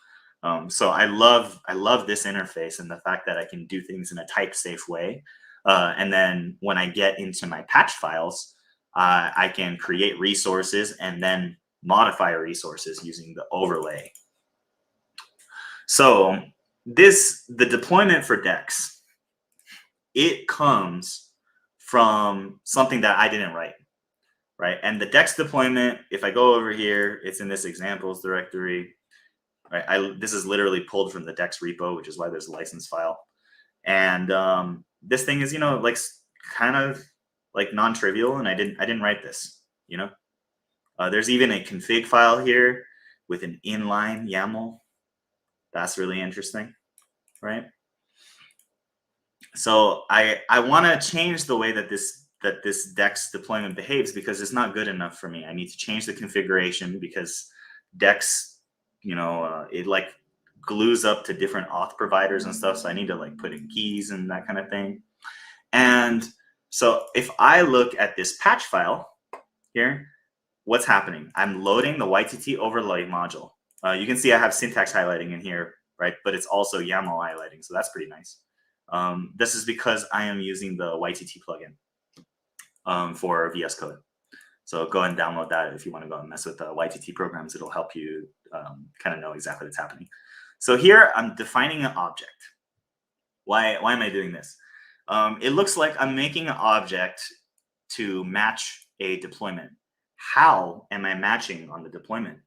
So I love this interface and the fact that I can do things in a type safe way. And then when I get into my patch files, I can create resources and then modify resources using the overlay. So the deployment for decks, it comes from something that I didn't write, right? And the decks deployment, if I go over here, it's in this examples directory, right? This is literally pulled from the decks repo, which is why there's a license file. And this thing is, like kind of like non-trivial, and I didn't write this, There's even a config file here with an inline YAML. That's really interesting, right? So I want to change the way that this Dex deployment behaves, because it's not good enough for me. I need to change the configuration because Dex, it like glues up to different auth providers and stuff. So I need to like put in keys and that kind of thing. And so if I look at this patch file here, what's happening? I'm loading the YTT overlay module. You can see I have syntax highlighting in here, right? But it's also YAML highlighting, so that's pretty nice. This is because I am using the YTT plugin for VS Code. So go and download that if you want to go and mess with the YTT programs. It'll help you kind of know exactly what's happening. So here I'm defining an object. Why am I doing this? It looks like I'm making an object to match a deployment. How am I matching on the deployment?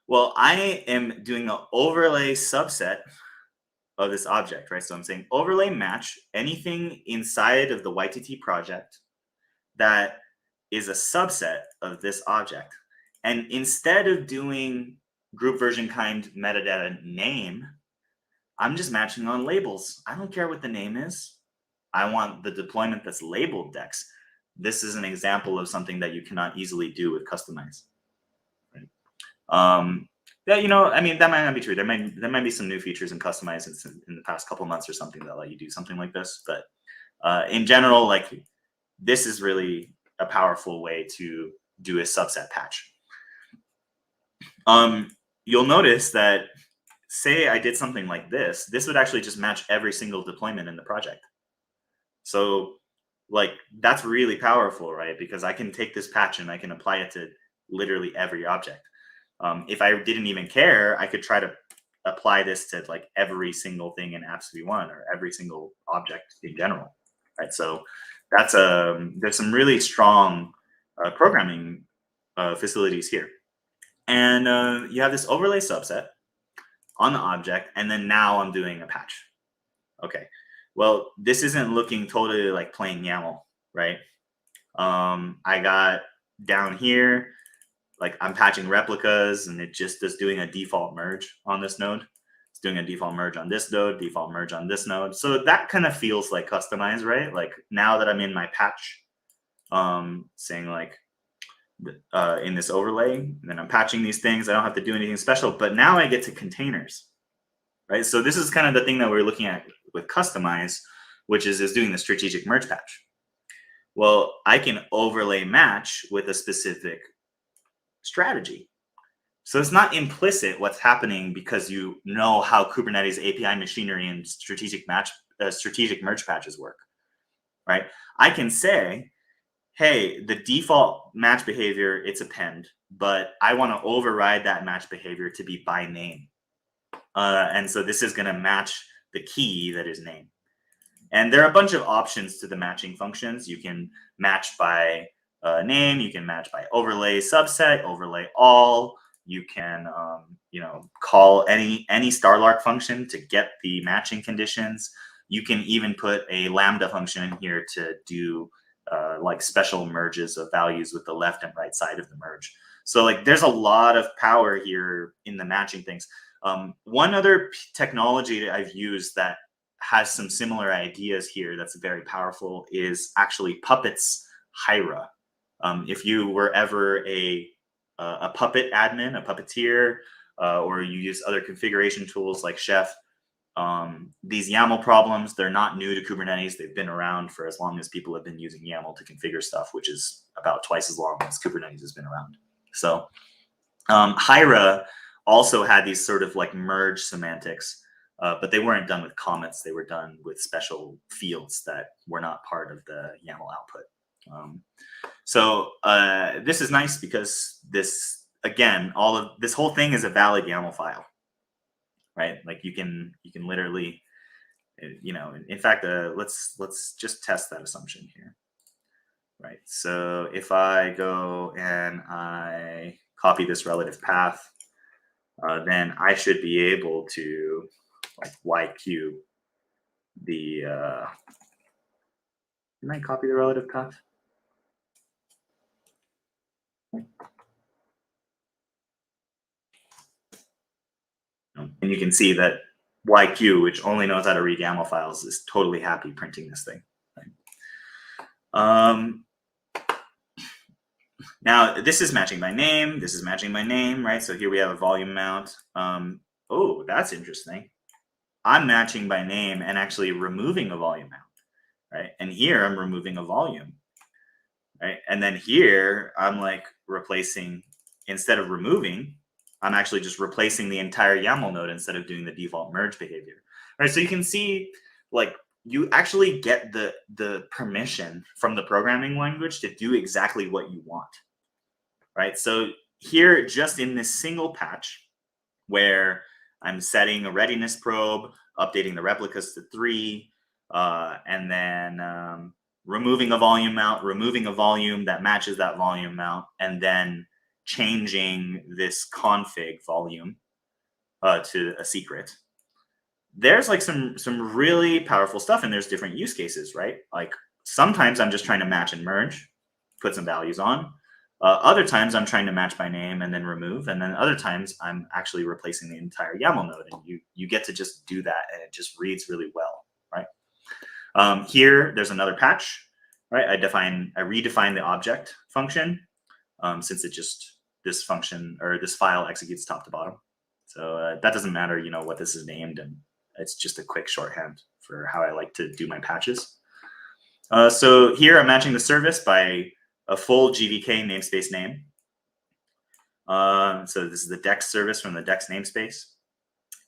Well, I am doing an overlay subset of this object, right? So I'm saying overlay match anything inside of the YTT project that is a subset of this object. And instead of doing group version kind metadata name, I'm just matching on labels. I don't care what the name is. I want the deployment that's labeled Dex. This is an example of something that you cannot easily do with Kustomize. Right? Yeah, that might not be true. There might be some new features in Kustomize in the past couple months or something that let you do something like this. But in general, like this is really a powerful way to do a subset patch. You'll notice that, say I did something like this would actually just match every single deployment in the project. So like that's really powerful, right? Because I can take this patch and I can apply it to literally every object. If I didn't even care, I could try to apply this to like every single thing in apps v1 or every single object in general, right? So that's there's some really strong programming facilities here. And you have this overlay subset on the object, and then now I'm doing a patch. Okay, well, this isn't looking totally like plain YAML, right? I got down here, like I'm patching replicas, and it just is doing a default merge on this node. It's doing a default merge on this node, default merge on this node. So that kind of feels like Kustomize, right? Like now that I'm in my patch, saying like in this overlay, and then I'm patching these things, I don't have to do anything special, but now I get to containers, right? So this is kind of the thing that we're looking at with Kustomize, which is doing the strategic merge patch. Well, I can overlay match with a specific strategy. So it's not implicit what's happening because you know how Kubernetes API machinery and strategic merge patches work. right? I can say, hey, the default match behavior, it's append, but I want to override that match behavior to be by name. And so this is going to match the key that is name. And there are a bunch of options to the matching functions. You can match by name. You can match by overlay subset, overlay all. You can, call any starlark function to get the matching conditions. You can even put a lambda function in here to do like special merges of values with the left and right side of the merge. So like there's a lot of power here in the matching things. One other technology that I've used that has some similar ideas here that's very powerful is actually Puppet's Hyra. If you were ever a Puppet admin, a puppeteer, or you use other configuration tools like Chef, these YAML problems, they're not new to Kubernetes. They've been around for as long as people have been using YAML to configure stuff, which is about twice as long as Kubernetes has been around. So Hyra also had these sort of like merge semantics, but they weren't done with comments. They were done with special fields that were not part of the YAML output. So this is nice because this, again, all of this whole thing is a valid YAML file, right? Like you can literally, in fact, let's just test that assumption here, right? So if I go and I copy this relative path, then I should be able to like YQ the, can I copy the relative path? And you can see that YQ, which only knows how to read YAML files, is totally happy printing this thing. Right? Now, this is matching by name. This is matching by name, right? So here we have a volume mount. Oh, that's interesting. I'm matching by name and actually removing a volume mount, right? And here I'm removing a volume, right? And then here I'm like replacing, instead of removing, I'm actually just replacing the entire YAML node instead of doing the default merge behavior, right? So you can see, like, you actually get the permission from the programming language to do exactly what you want, right? So here, just in this single patch where I'm setting a readiness probe, updating the replicas to 3, and then removing a volume mount, removing a volume that matches that volume mount, and then changing this config volume to a secret. There's like some really powerful stuff, and there's different use cases, right? Like sometimes I'm just trying to match and merge, put some values on. Other times I'm trying to match by name and then remove, and then other times I'm actually replacing the entire YAML node, and you get to just do that, and it just reads really well, right? Here, there's another patch, right? I redefine the object function, since this function or this file executes top to bottom. So that doesn't matter, what this is named, and it's just a quick shorthand for how I like to do my patches. So here I'm matching the service by a full GVK namespace name. So this is the Dex service from the Dex namespace.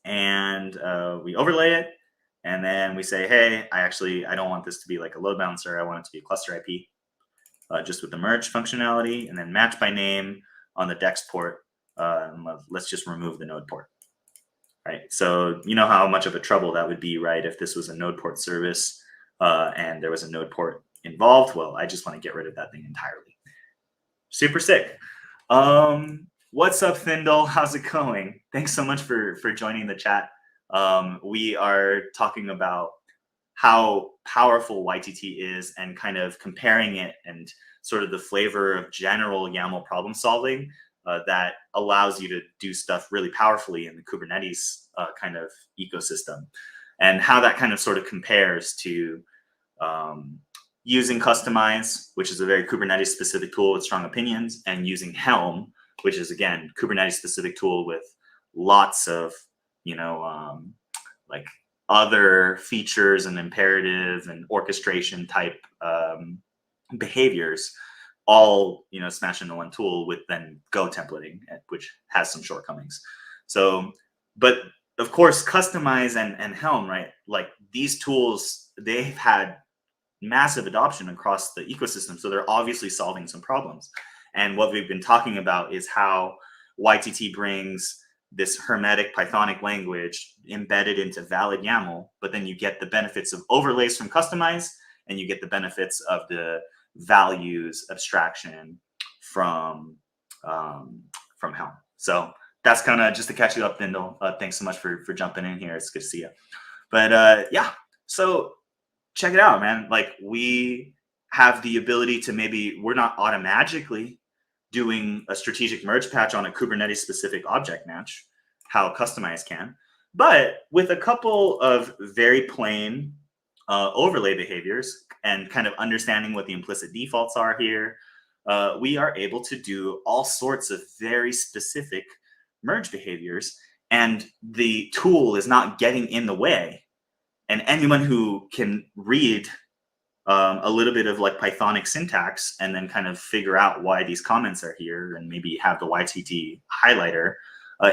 And we overlay it. And then we say, hey, I don't want this to be like a load balancer. I want it to be a cluster IP, just with the merge functionality. And then match by name on the Dex port. Let's just remove the node port. Right. So you know how much of a trouble that would be, right? If this was a node port service and there was a node port involved, well, I just want to get rid of that thing entirely. Super sick. What's up, Thindle? How's it going? Thanks so much for joining the chat. We are talking about how powerful YTT is and kind of comparing it and sort of the flavor of general YAML problem solving that allows you to do stuff really powerfully in the Kubernetes kind of ecosystem, and how that kind of sort of compares to using Kustomize, which is a very Kubernetes specific tool with strong opinions, and using Helm, which is, again, Kubernetes specific tool with lots of, like other features and imperative and orchestration type behaviors, all, smashed into one tool with then Go templating, which has some shortcomings. So, but of course, Kustomize and Helm, right? Like these tools, they've had massive adoption across the ecosystem. So they're obviously solving some problems. And what we've been talking about is how YTT brings this hermetic Pythonic language embedded into valid YAML, but then you get the benefits of overlays from Kustomize, and you get the benefits of the values abstraction from Helm. So that's kind of just to catch you up, Bindle. Thanks so much for jumping in here. It's good to see you. But yeah, so check it out, man. Like, we have the ability to, maybe we're not automatically doing a strategic merge patch on a Kubernetes specific object match, how Kustomize can, but with a couple of very plain overlay behaviors and kind of understanding what the implicit defaults are here, we are able to do all sorts of very specific merge behaviors, and the tool is not getting in the way. And anyone who can read a little bit of like Pythonic syntax and then kind of figure out why these comments are here and maybe have the YTT highlighter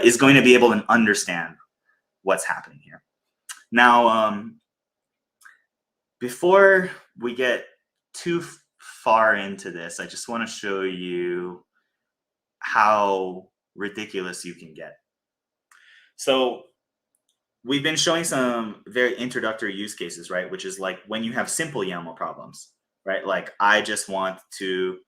is going to be able to understand what's happening here. Now, before we get too far into this, I just want to show you how ridiculous you can get. So we've been showing some very introductory use cases, right? Which is like when you have simple YAML problems, right? Like, I just want to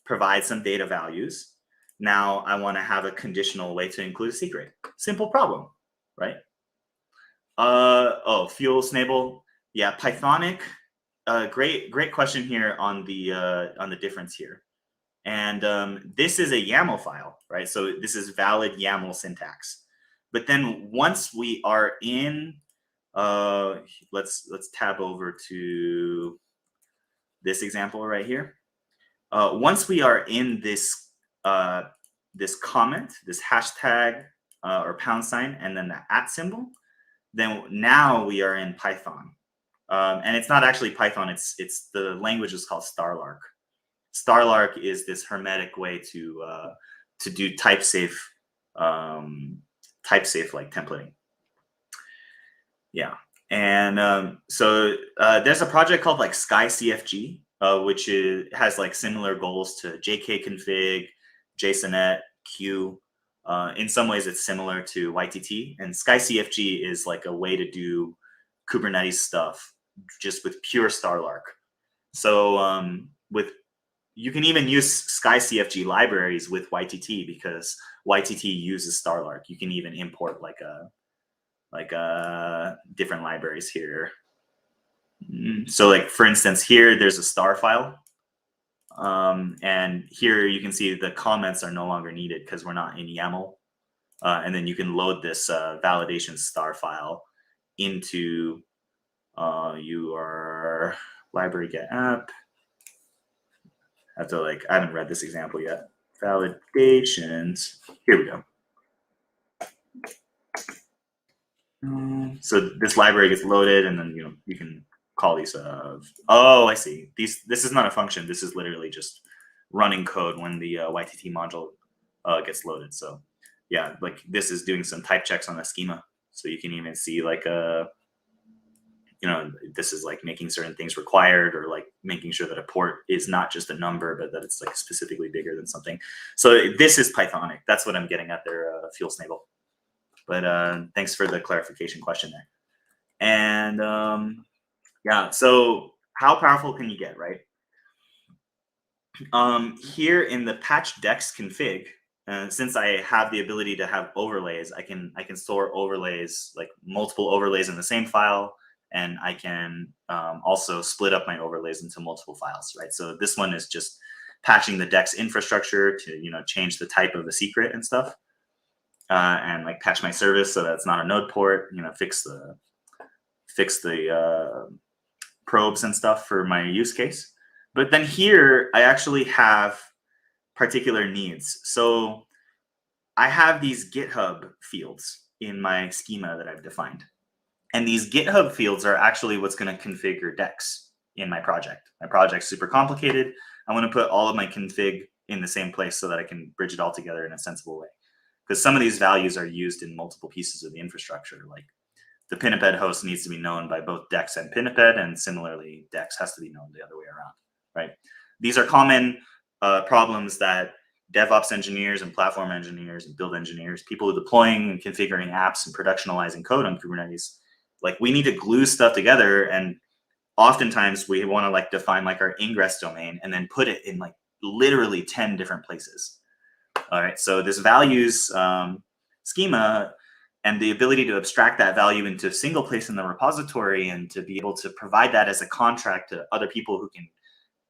provide some data values. Now I want to have a conditional way to include a secret. Simple problem, right? Oh, fuel snable. Yeah, Pythonic. Great question here on the difference here. And this is a YAML file, right? So this is valid YAML syntax. But then once we are in, let's tab over to this example right here. Once we are in this this comment, this hashtag or £, and then the @ symbol, then now we are in Python. And it's not actually Python. It's the language is called Starlark. Starlark is this hermetic way to do type safe like templating. Yeah, and so there's a project called like SkyCFG, which has like similar goals to JK-config, JSONet, Q. In some ways, it's similar to YTT, and SkyCFG is like a way to do Kubernetes stuff just with pure Starlark. So you can even use SkyCFG libraries with YTT because YTT uses Starlark. You can even import like different libraries here. So like, for instance, here there's a star file. And here you can see the comments are no longer needed because we're not in YAML. And then you can load this validation star file into your library get app. I haven't read this example yet. Validations. Here we go. So this library gets loaded, and then you can call these. Oh, I see. This is not a function. This is literally just running code when the YTT module gets loaded. So yeah, like this is doing some type checks on the schema. So you can even see like this is like making certain things required, or like making sure that a port is not just a number, but that it's like specifically bigger than something. So this is Pythonic. That's what I'm getting at there, Fuel Snable. But thanks for the clarification question there. And yeah, so how powerful can you get, right? Here in the patch dex config, since I have the ability to have overlays, I can store overlays, like multiple overlays in the same file. And I can also split up my overlays into multiple files, right? So this one is just patching the DEX infrastructure to change the type of the secret and stuff, and like patch my service so that it's not a node port, fix the probes and stuff for my use case. But then here I actually have particular needs. So I have these GitHub fields in my schema that I've defined. And these GitHub fields are actually what's going to configure DEX in my project. My project's super complicated. I want to put all of my config in the same place so that I can bridge it all together in a sensible way. Because some of these values are used in multiple pieces of the infrastructure, like the pinniped host needs to be known by both dex and pinniped, and similarly, dex has to be known the other way around, right? These are common problems that DevOps engineers and platform engineers and build engineers, people who are deploying and configuring apps and productionalizing code on Kubernetes, like we need to glue stuff together. And oftentimes we want to like define like our ingress domain and then put it in like literally 10 different places. All right, so this values schema and the ability to abstract that value into a single place in the repository and to be able to provide that as a contract to other people who can,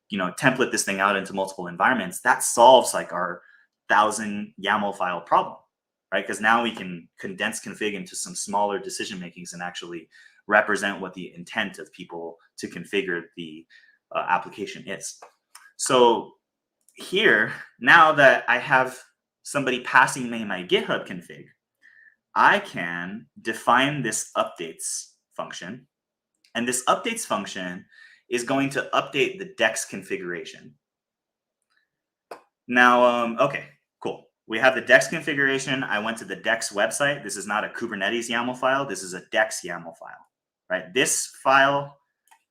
you know, template this thing out into multiple environments, that solves like our 1,000 YAML file problem, right? Because now we can condense config into some smaller decision makings and actually represent what the intent of people to configure the application is. So here, now that I have somebody passing me my GitHub config, I can define this updates function. And this updates function is going to update the dex configuration. Now, okay, cool. We have the dex configuration. I went to the dex website. This is not a Kubernetes YAML file. This is a dex YAML file, right? This file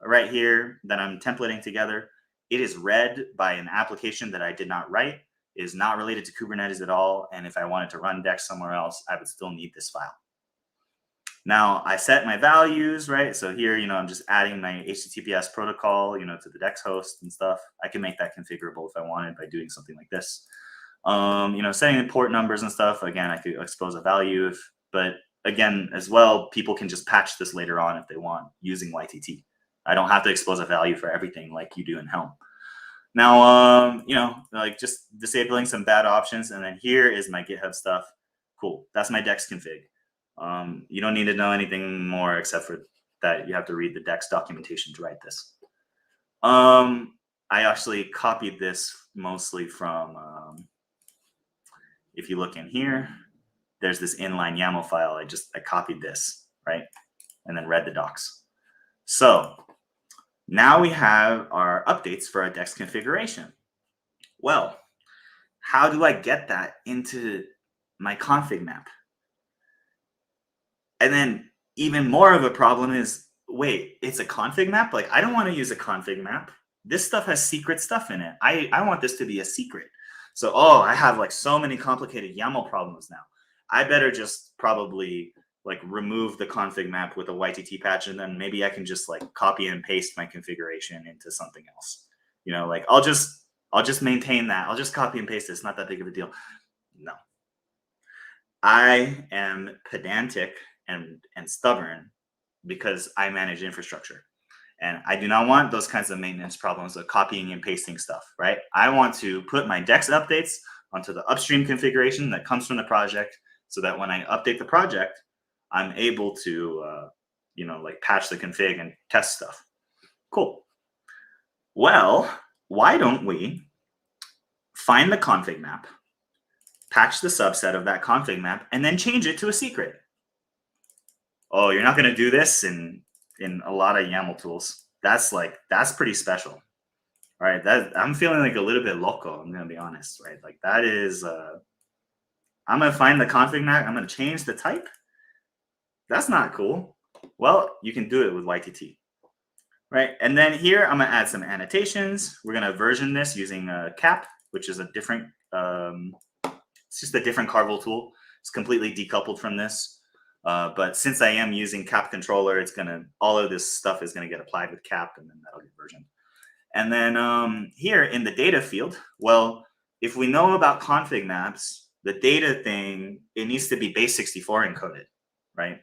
right here that I'm templating together, it is read by an application that I did not write. It is not related to Kubernetes at all. And if I wanted to run dex somewhere else, I would still need this file. Now I set my values, right? So here, you know, I'm just adding my HTTPS protocol, you know, to the dex host and stuff. I can make that configurable if I wanted by doing something like this. You know, setting the port numbers and stuff. Again, I could expose a value, but again, as well, people can just patch this later on if they want using YTT. I don't have to expose a value for everything like you do in Helm. Now, you know, like just disabling some bad options. And then here is my GitHub stuff. Cool. That's my dex config. You don't need to know anything more except for that you have to read the dex documentation to write this. I actually copied this mostly from, if you look in here, there's this inline YAML file. I copied this, right? And then read the docs. So now we have our updates for our dex configuration. Well, how do I get that into my config map? And then even more of a problem is, wait, it's a config map? Like, I don't want to use a config map. This stuff has secret stuff in it. I want this to be a secret. So, oh, I have like so many complicated YAML problems now. I better just probably like remove the config map with a YTT patch, and then maybe I can just like copy and paste my configuration into something else. You know, like I'll just maintain that. I'll just copy and paste it. It's not that big of a deal. No. I am pedantic and stubborn because I manage infrastructure. And I do not want those kinds of maintenance problems of copying and pasting stuff, right? I want to put my dex updates onto the upstream configuration that comes from the project so that when I update the project, I'm able to, you know, like patch the config and test stuff. Cool. Well, why don't we find the config map, patch the subset of that config map, and then change it to a secret? Oh, you're not going to do this in a lot of YAML tools. That's pretty special, right? That I'm feeling like a little bit loco. I'm going to be honest, right? Like that is, I'm going to find the config map. I'm going to change the type. That's not cool. Well, you can do it with YTT, right? And then here, I'm going to add some annotations. We're going to version this using cap, which is a different, it's just a different Carvel tool. It's completely decoupled from this. But since I am using cap controller, it's gonna, all of this stuff is gonna get applied with cap, and then that'll get versioned. And then here in the data field, well, if we know about config maps, the data thing, it needs to be base64 encoded, right?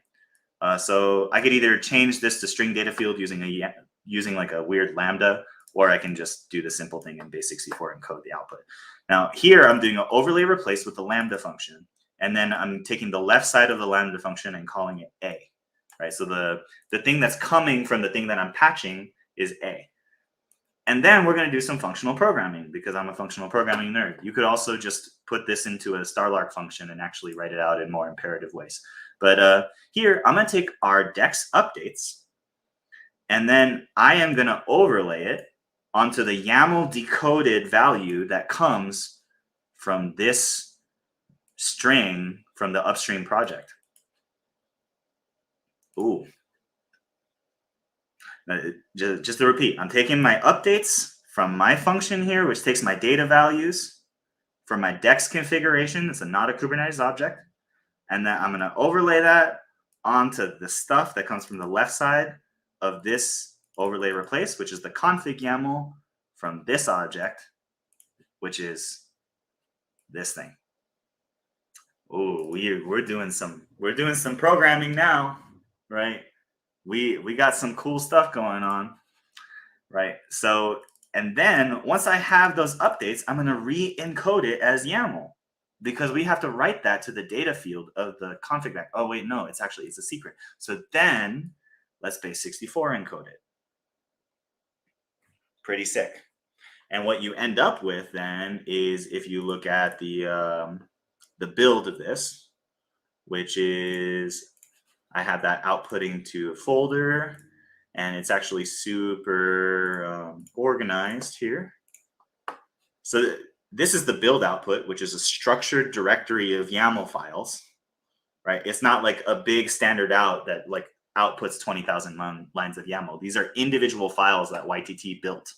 So I could either change this to string data field using like a weird lambda, or I can just do the simple thing in base64 encode the output. Now here I'm doing an overlay replace with the lambda function. And then I'm taking the left side of the lambda function and calling it A, right? So the thing that's coming from the thing that I'm patching is A. And then we're going to do some functional programming because I'm a functional programming nerd. You could also just put this into a starlark function and actually write it out in more imperative ways. But here, I'm going to take our dex updates, and then I am going to overlay it onto the YAML decoded value that comes from this string from the upstream project. Ooh. Just to repeat, I'm taking my updates from my function here, which takes my data values from my DEX configuration. It's not a Kubernetes object. And then I'm going to overlay that onto the stuff that comes from the left side of this overlay replace, which is the config YAML from this object, which is this thing. Oh, we're doing some programming now, right? We got some cool stuff going on, right? So, and then once I have those updates, I'm going to re-encode it as YAML, because we have to write that to the data field of the config back. Oh wait, no, it's a secret. So then let's base 64 encode it. Pretty sick. And what you end up with then is, if you look at the build of this, which is, I have that outputting to a folder, and it's actually super organized here. So this is the build output, which is a structured directory of YAML files, right? It's not like a big standard out that like outputs 20,000 lines of YAML. These are individual files that YTT built.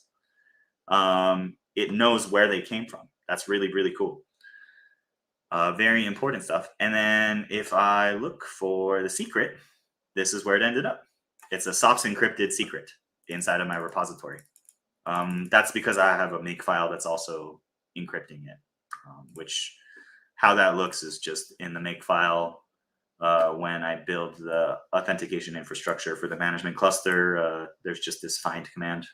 It knows where they came from. That's really, really cool. Very important stuff. And then if I look for the secret, this is where it ended up. It's a SOPs encrypted secret inside of my repository. That's because I have a make file that's also encrypting it, which how that looks is just in the make file. When I build the authentication infrastructure for the management cluster, there's just this find command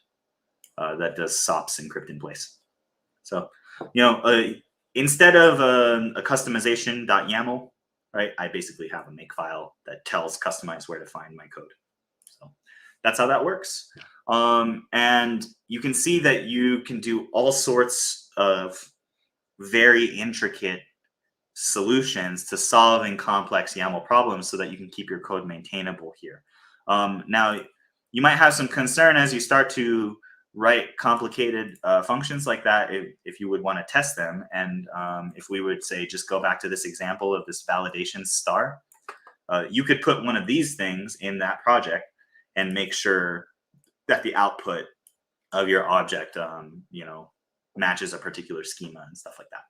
that does SOPs encrypt in place. So, instead of a customization.yaml, right, I basically have a make file that tells Kustomize where to find my code. So that's how that works. And you can see that you can do all sorts of very intricate solutions to solving complex YAML problems so that you can keep your code maintainable here. Now, you might have some concern as you start to write complicated functions like that, if you would want to test them. And if we would say, just go back to this example of this validation star, you could put one of these things in that project and make sure that the output of your object, matches a particular schema and stuff like that.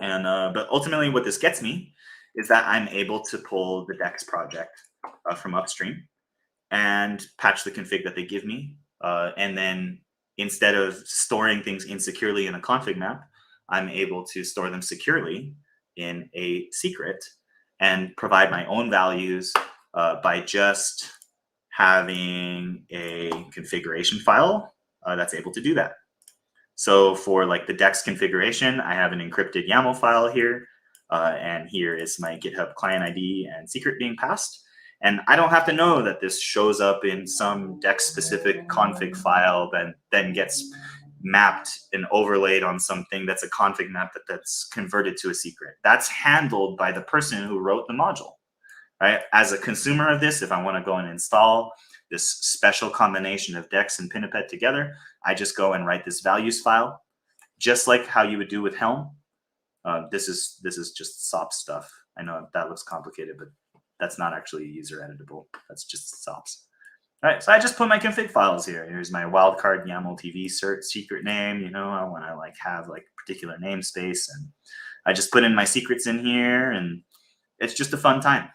And but ultimately, what this gets me is that I'm able to pull the DEX project from upstream and patch the config that they give me. And then instead of storing things insecurely in a config map, I'm able to store them securely in a secret and provide my own values by just having a configuration file that's able to do that. So for like the DEX configuration, I have an encrypted YAML file here, and here is my GitHub client ID and secret being passed. And I don't have to know that this shows up in some DEX-specific config file that then gets mapped and overlaid on something that's a config map that's converted to a secret. That's handled by the person who wrote the module, right? As a consumer of this, if I want to go and install this special combination of DEX and Pinniped together, I just go and write this values file, just like how you would do with Helm. This is just SOP stuff. I know that looks complicated, but that's not actually user editable. That's just SOPs. All right, so I just put my config files here. Here's my wildcard YAML TV cert secret name. I want to like have like particular namespace, and I just put in my secrets in here, and it's just a fun time.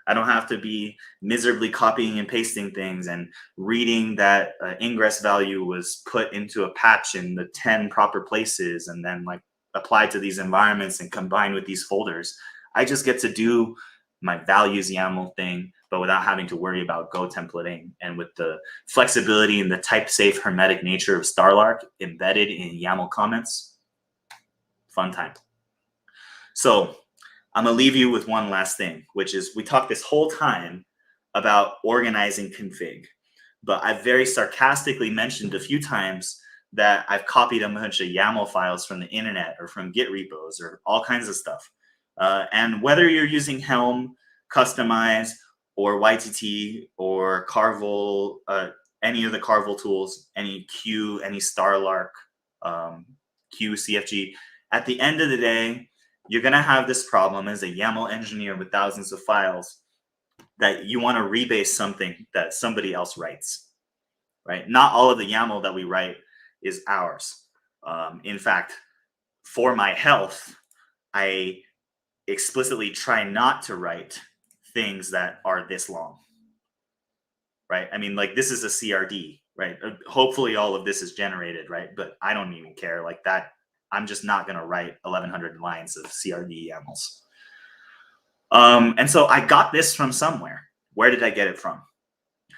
I don't have to be miserably copying and pasting things and reading that ingress value was put into a patch in the 10 proper places and then like applied to these environments and combined with these folders. I just get to do my values YAML thing, but without having to worry about Go templating, and with the flexibility and the type safe hermetic nature of Starlark embedded in YAML comments. Fun time. So I'm gonna leave you with one last thing, which is we talked this whole time about organizing config, but I've very sarcastically mentioned a few times that I've copied a bunch of YAML files from the internet or from Git repos or all kinds of stuff. And whether you're using Helm, Kustomize, or YTT, or Carvel, any of the Carvel tools, any Q, any Starlark, Q, CFG, at the end of the day, you're going to have this problem as a YAML engineer with thousands of files. that you want to rebase something that somebody else writes, right? Not all of the YAML that we write is ours. In fact, for my health, I explicitly try not to write things that are this long, right? I mean, like, this is a CRD, right? Hopefully all of this is generated, right? But I don't even care like that. I'm just not going to write 1100 lines of CRD YAMLs. And so I got this from somewhere. Where did I get it from?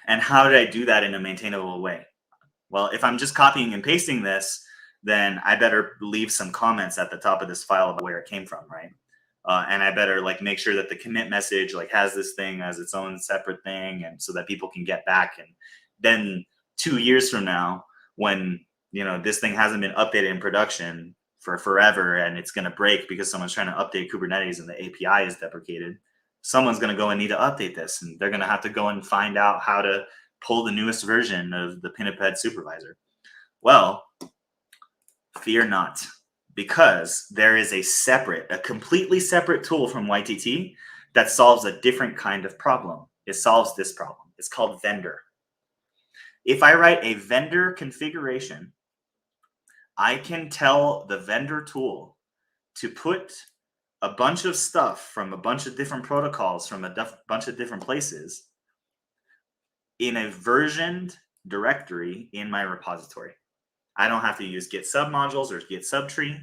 And how did I do that in a maintainable way? Well, if I'm just copying and pasting this, then I better leave some comments at the top of this file about where it came from, right? And I better like make sure that the commit message like has this thing as its own separate thing, and so that people can get back. And then 2 years from now, when this thing hasn't been updated in production for forever and it's going to break because someone's trying to update Kubernetes and the API is deprecated, someone's going to go and need to update this, and they're going to have to go and find out how to pull the newest version of the Pinniped supervisor. Well, fear not, because there is a completely separate tool from YTT that solves a different kind of problem. It solves this problem. It's called vendor. If I write a vendor configuration, I can tell the vendor tool to put a bunch of stuff from a bunch of different protocols from a bunch of different places in a versioned directory in my repository. I don't have to use git submodules or git subtree.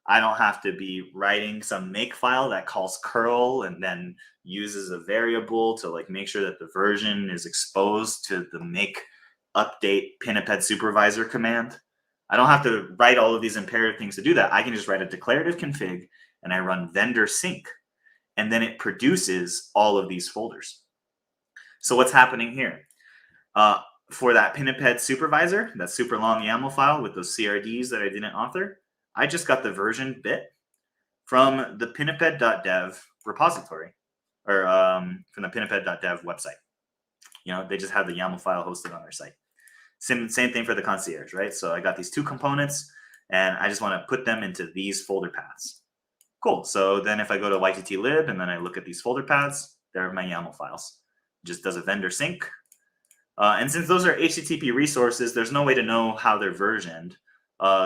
I don't have to be writing some make file that calls curl and then uses a variable to like make sure that the version is exposed to the make update Pinniped supervisor command. I don't have to write all of these imperative things to do that. I can just write a declarative config and I run vendor sync, and then it produces all of these folders. So what's happening here? For that Pinniped supervisor, that super long YAML file with those CRDs that I didn't author, I just got the version bit from the pinniped.dev repository, or from the pinniped.dev website. They just have the YAML file hosted on their site. Same thing for the concierge, right? So I got these two components, and I just want to put them into these folder paths. Cool. So then if I go to YTT lib and then I look at these folder paths, there are my YAML files. It just does a vendor sync. And since those are HTTP resources, there's no way to know how they're versioned.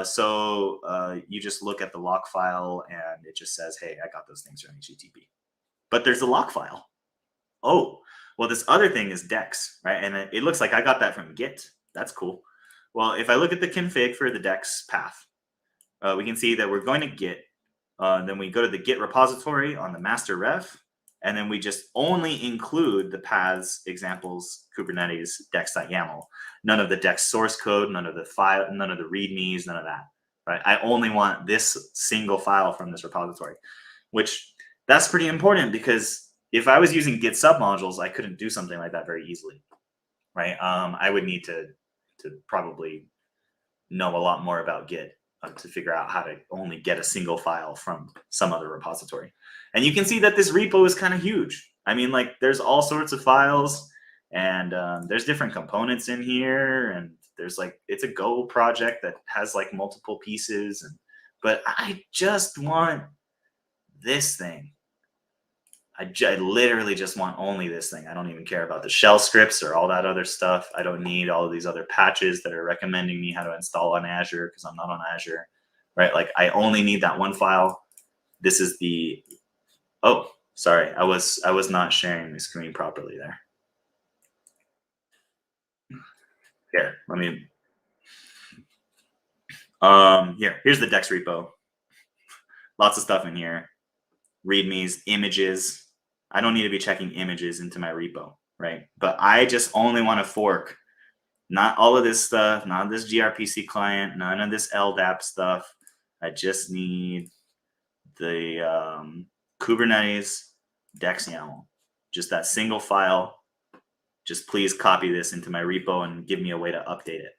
So you just look at the lock file and it just says, hey, I got those things from HTTP. But there's a lock file. Oh, well, this other thing is dex, right? And it looks like I got that from Git. That's cool. Well, if I look at the config for the dex path, we can see that we're going to Git. Then we go to the Git repository on the master ref. And then we just only include the paths, examples, Kubernetes, dex.yaml. None of the dex source code, none of the file, none of the readmes, none of that. Right? I only want this single file from this repository, which that's pretty important, because if I was using Git submodules, I couldn't do something like that very easily. Right? I would need to probably know a lot more about Git to figure out how to only get a single file from some other repository. And you can see that this repo is kind of huge. I mean, like, there's all sorts of files, and there's different components in here, and there's like, it's a Go project that has like multiple pieces, but I just want this thing. I literally just want only this thing. I don't even care about the shell scripts or all that other stuff. I don't need all of these other patches that are recommending me how to install on Azure, because I'm not on Azure, right? Like, I only need that one file. This is the, oh, sorry. I was not sharing the screen properly there. Here, let me, here's the Dex repo. Lots of stuff in here. Readmes, images. I don't need to be checking images into my repo, right? But I just only want to fork, not all of this stuff, not this gRPC client, none of this LDAP stuff. I just need the Kubernetes Dex YAML, just that single file. Just please copy this into my repo and give me a way to update it.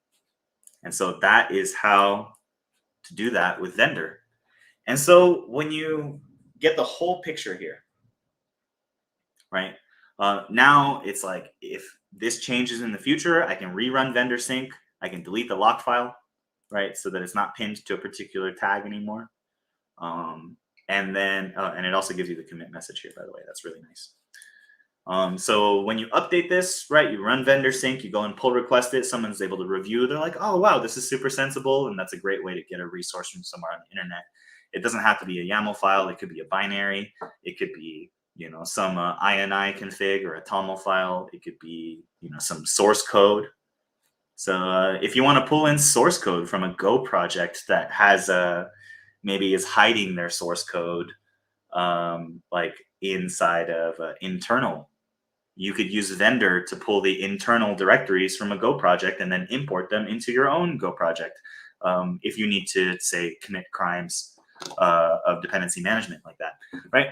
And so that is how to do that with vendor. And so when you get the whole picture here, right? Now it's like, if this changes in the future, I can rerun vendor sync. I can delete the lock file, right? So that it's not pinned to a particular tag anymore. And then, and it also gives you the commit message here, by the way. That's really nice. So when you update this, right, you run vendor sync, you go and pull request it, someone's able to review, they're like, oh, wow, this is super sensible. And that's a great way to get a resource from somewhere on the internet. It doesn't have to be a YAML file. It could be a binary. It could be, some INI config or a TOML file. It could be, some source code. So if you want to pull in source code from a Go project that has maybe is hiding their source code, like inside of internal, you could use vendor to pull the internal directories from a Go project and then import them into your own Go project. If you need to, say, commit crimes of dependency management like that, right?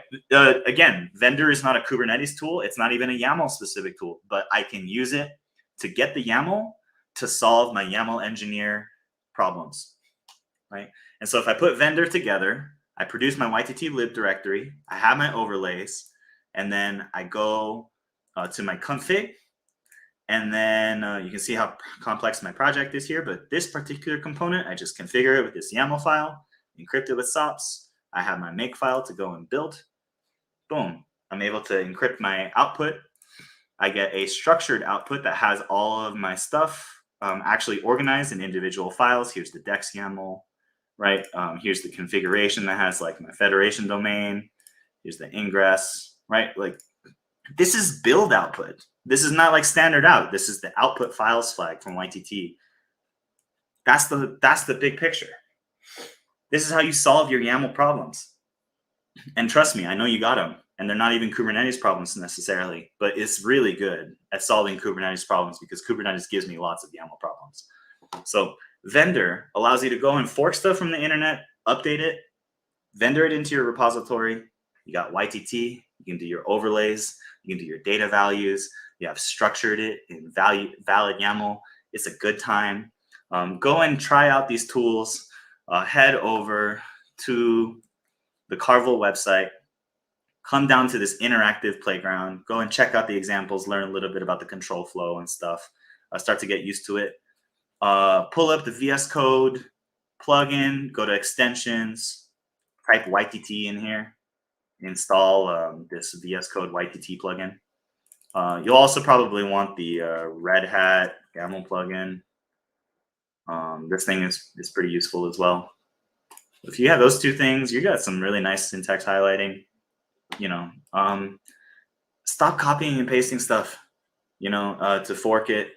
Again, vendor is not a Kubernetes tool. It's not even a YAML specific tool, but I can use it to get the YAML to solve my YAML engineer problems, right? And so if I put vendor together, I produce my YTT lib directory, I have my overlays, and then I go to my config, and then you can see how complex my project is here, but this particular component, I just configure it with this YAML file, encrypt it with SOPs. I have my make file to go and build. Boom, I'm able to encrypt my output. I get a structured output that has all of my stuff actually organized in individual files. Here's the dex YAML, right? Here's the configuration that has like my federation domain. Here's the ingress, right? Like this is build output. This is not like standard out. This is the output files flag from YTT. That's the big picture. This is how you solve your YAML problems. And trust me, I know you got them. And they're not even Kubernetes problems necessarily, but it's really good at solving Kubernetes problems because Kubernetes gives me lots of YAML problems. So vendor allows you to go and fork stuff from the internet, update it, vendor it into your repository. You got YTT, you can do your overlays, you can do your data values, you have structured it in valid YAML. It's a good time. Go and try out these tools. Head over to the Carvel website, come down to this interactive playground, go and check out the examples, learn a little bit about the control flow and stuff, start to get used to it. Pull up the VS Code plugin, go to extensions, type YTT in here, install this VS Code YTT plugin. You'll also probably want the Red Hat YAML plugin. This thing is pretty useful as well. If you have those two things, you got some really nice syntax highlighting. Stop copying and pasting stuff, to fork it.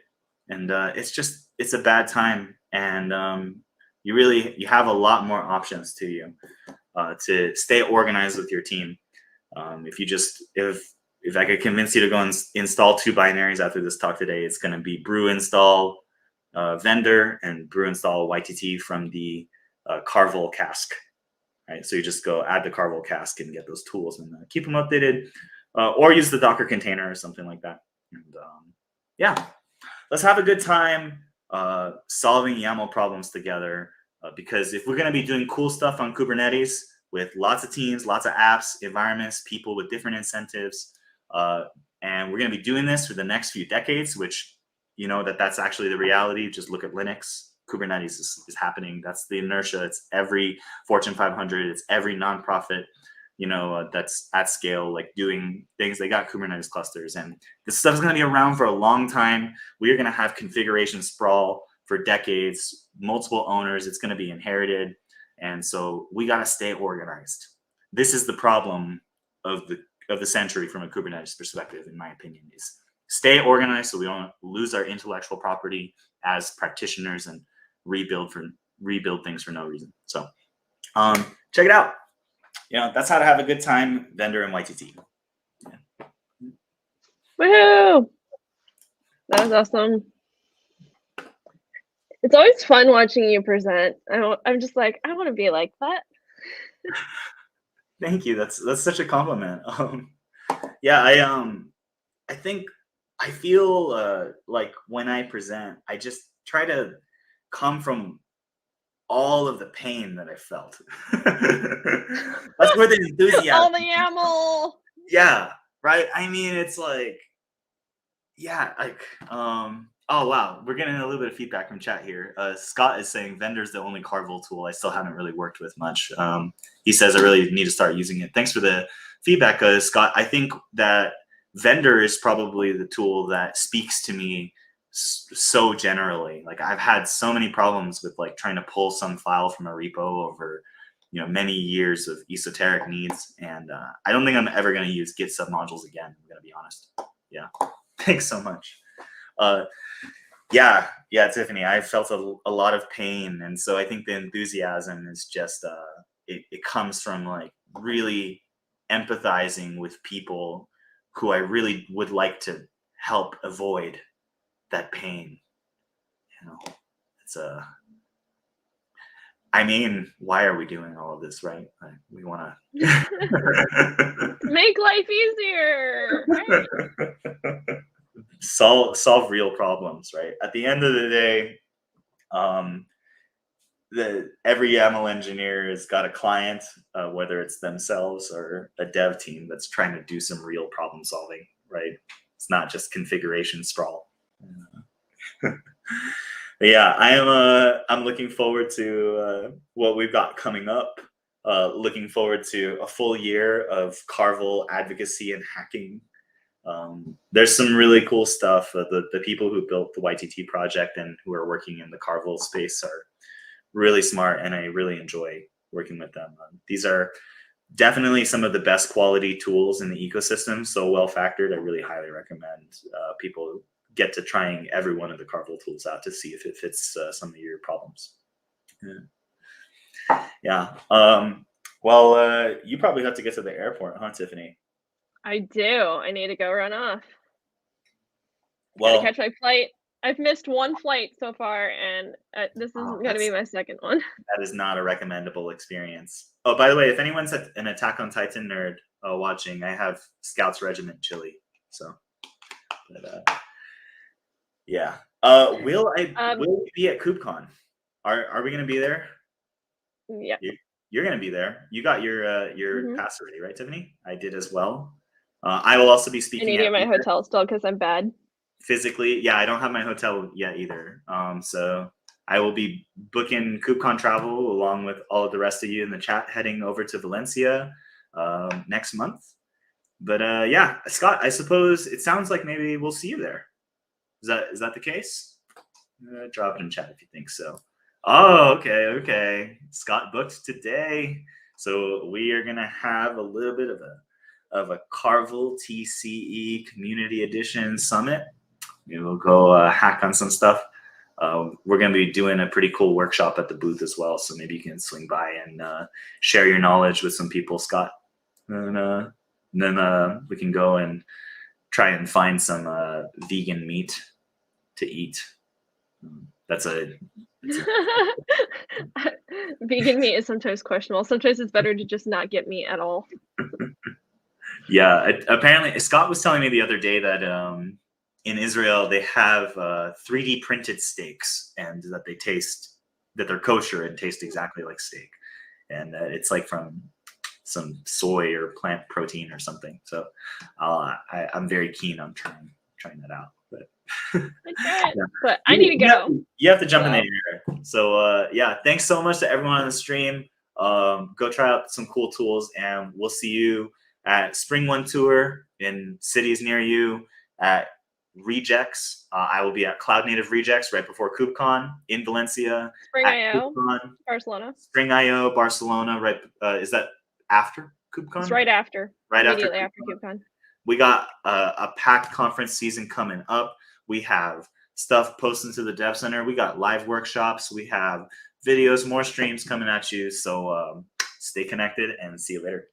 And it's a bad time. And you have a lot more options to you to stay organized with your team. If I could convince you to go and install 2 binaries after this talk today, it's going to be brew install vendor and brew install YTT from the Carvel cask. Right, so you just go add the Carvel cask and get those tools and keep them updated, or use the Docker container or something like that. And yeah, let's have a good time solving YAML problems together. Because if we're going to be doing cool stuff on Kubernetes with lots of teams, lots of apps, environments, people with different incentives, and we're going to be doing this for the next few decades, which that's actually the reality. Just look at Linux. Kubernetes is happening. That's the inertia. It's every Fortune 500. It's every nonprofit, that's at scale, like doing things. They got Kubernetes clusters, and this stuff is going to be around for a long time. We are going to have configuration sprawl for decades, multiple owners. It's going to be inherited, and so we got to stay organized. This is the problem of the century from a Kubernetes perspective, in my opinion, is stay organized so we don't lose our intellectual property as practitioners and rebuild things for no reason. So check it out. That's how to have a good time, vendor and YTT. Yeah. Woohoo! That was awesome. It's always fun watching you present. I'm just like, I want to be like that. Thank you. That's such a compliment. Yeah, I feel like when I present, I just try to come from all of the pain that I felt. That's where the enthusiasm. All the YAML. Yeah, right. I mean, it's like, oh wow, we're getting a little bit of feedback from chat here. Scott is saying vendor's the only Carvel tool I still haven't really worked with much. He says I really need to start using it. Thanks for the feedback, Scott. I think that Vendor is probably the tool that speaks to me so generally. Like I've had so many problems with like trying to pull some file from a repo over, many years of esoteric needs. And I don't think I'm ever going to use Git submodules again. I'm going to be honest. Yeah. Thanks so much. Yeah, Tiffany, I felt a lot of pain. And so I think the enthusiasm is just, it comes from like really empathizing with people who I really would like to help avoid that pain. It's why are we doing all of this, right? We want to make life easier, right? solve real problems, right? At the end of the day, every YAML engineer has got a client, whether it's themselves or a dev team that's trying to do some real problem solving, right? It's not just configuration sprawl. Yeah, I'm looking forward to what we've got coming up. Looking forward to a full year of Carvel advocacy and hacking. There's some really cool stuff. The people who built the YTT project and who are working in the Carvel space are really smart, and I really enjoy working with them. These are definitely some of the best quality tools in the ecosystem, so well factored. I really highly recommend people get to trying every one of the Carvel tools out to see if it fits some of your problems. Yeah. Well, you probably have to get to the airport, huh, Tiffany? I do. I need to go run off. Well, gotta catch my flight. I've missed one flight so far, and this is going to be my second one. That is not a recommendable experience. Oh, by the way, if anyone's an Attack on Titan nerd watching, I have Scouts Regiment chili. So, but, yeah. Will we be at KubeCon? Are we going to be there? Yeah. You're going to be there. You got your pass already, right, Tiffany? I did as well. I will also be speaking. I need to get my hotel still because I'm bad. Physically, yeah, I don't have my hotel yet either. So I will be booking KubeCon travel along with all of the rest of you in the chat, heading over to Valencia next month. But yeah, Scott, I suppose it sounds like maybe we'll see you there. Is that the case? Drop it in chat if you think so. Oh, okay. Scott booked today, so we are gonna have a little bit of a Carvel TCE Community Edition Summit. We'll go hack on some stuff. We're going to be doing a pretty cool workshop at the booth as well, so maybe you can swing by and share your knowledge with some people, Scott. And then we can go and try and find some vegan meat to eat. Vegan meat is sometimes questionable. Sometimes it's better to just not get meat at all. Yeah, apparently Scott was telling me the other day that in Israel they have 3D printed steaks, and that they're kosher and taste exactly like steak, and it's like from some soy or plant protein or something. So I'm very keen on trying that out. But but I need to go. You have to jump in there. So yeah, thanks so much to everyone on the stream. Go try out some cool tools, and we'll see you at Spring One Tour in cities near you, at Rejects. I will be at Cloud Native Rejects right before KubeCon in Valencia. Spring IO, Barcelona. Spring IO, Barcelona. Right? Is that after KubeCon? It's right after. Right immediately after KubeCon. We got a packed conference season coming up. We have stuff posted to the Dev Center. We got live workshops. We have videos, more streams coming at you. So stay connected and see you later.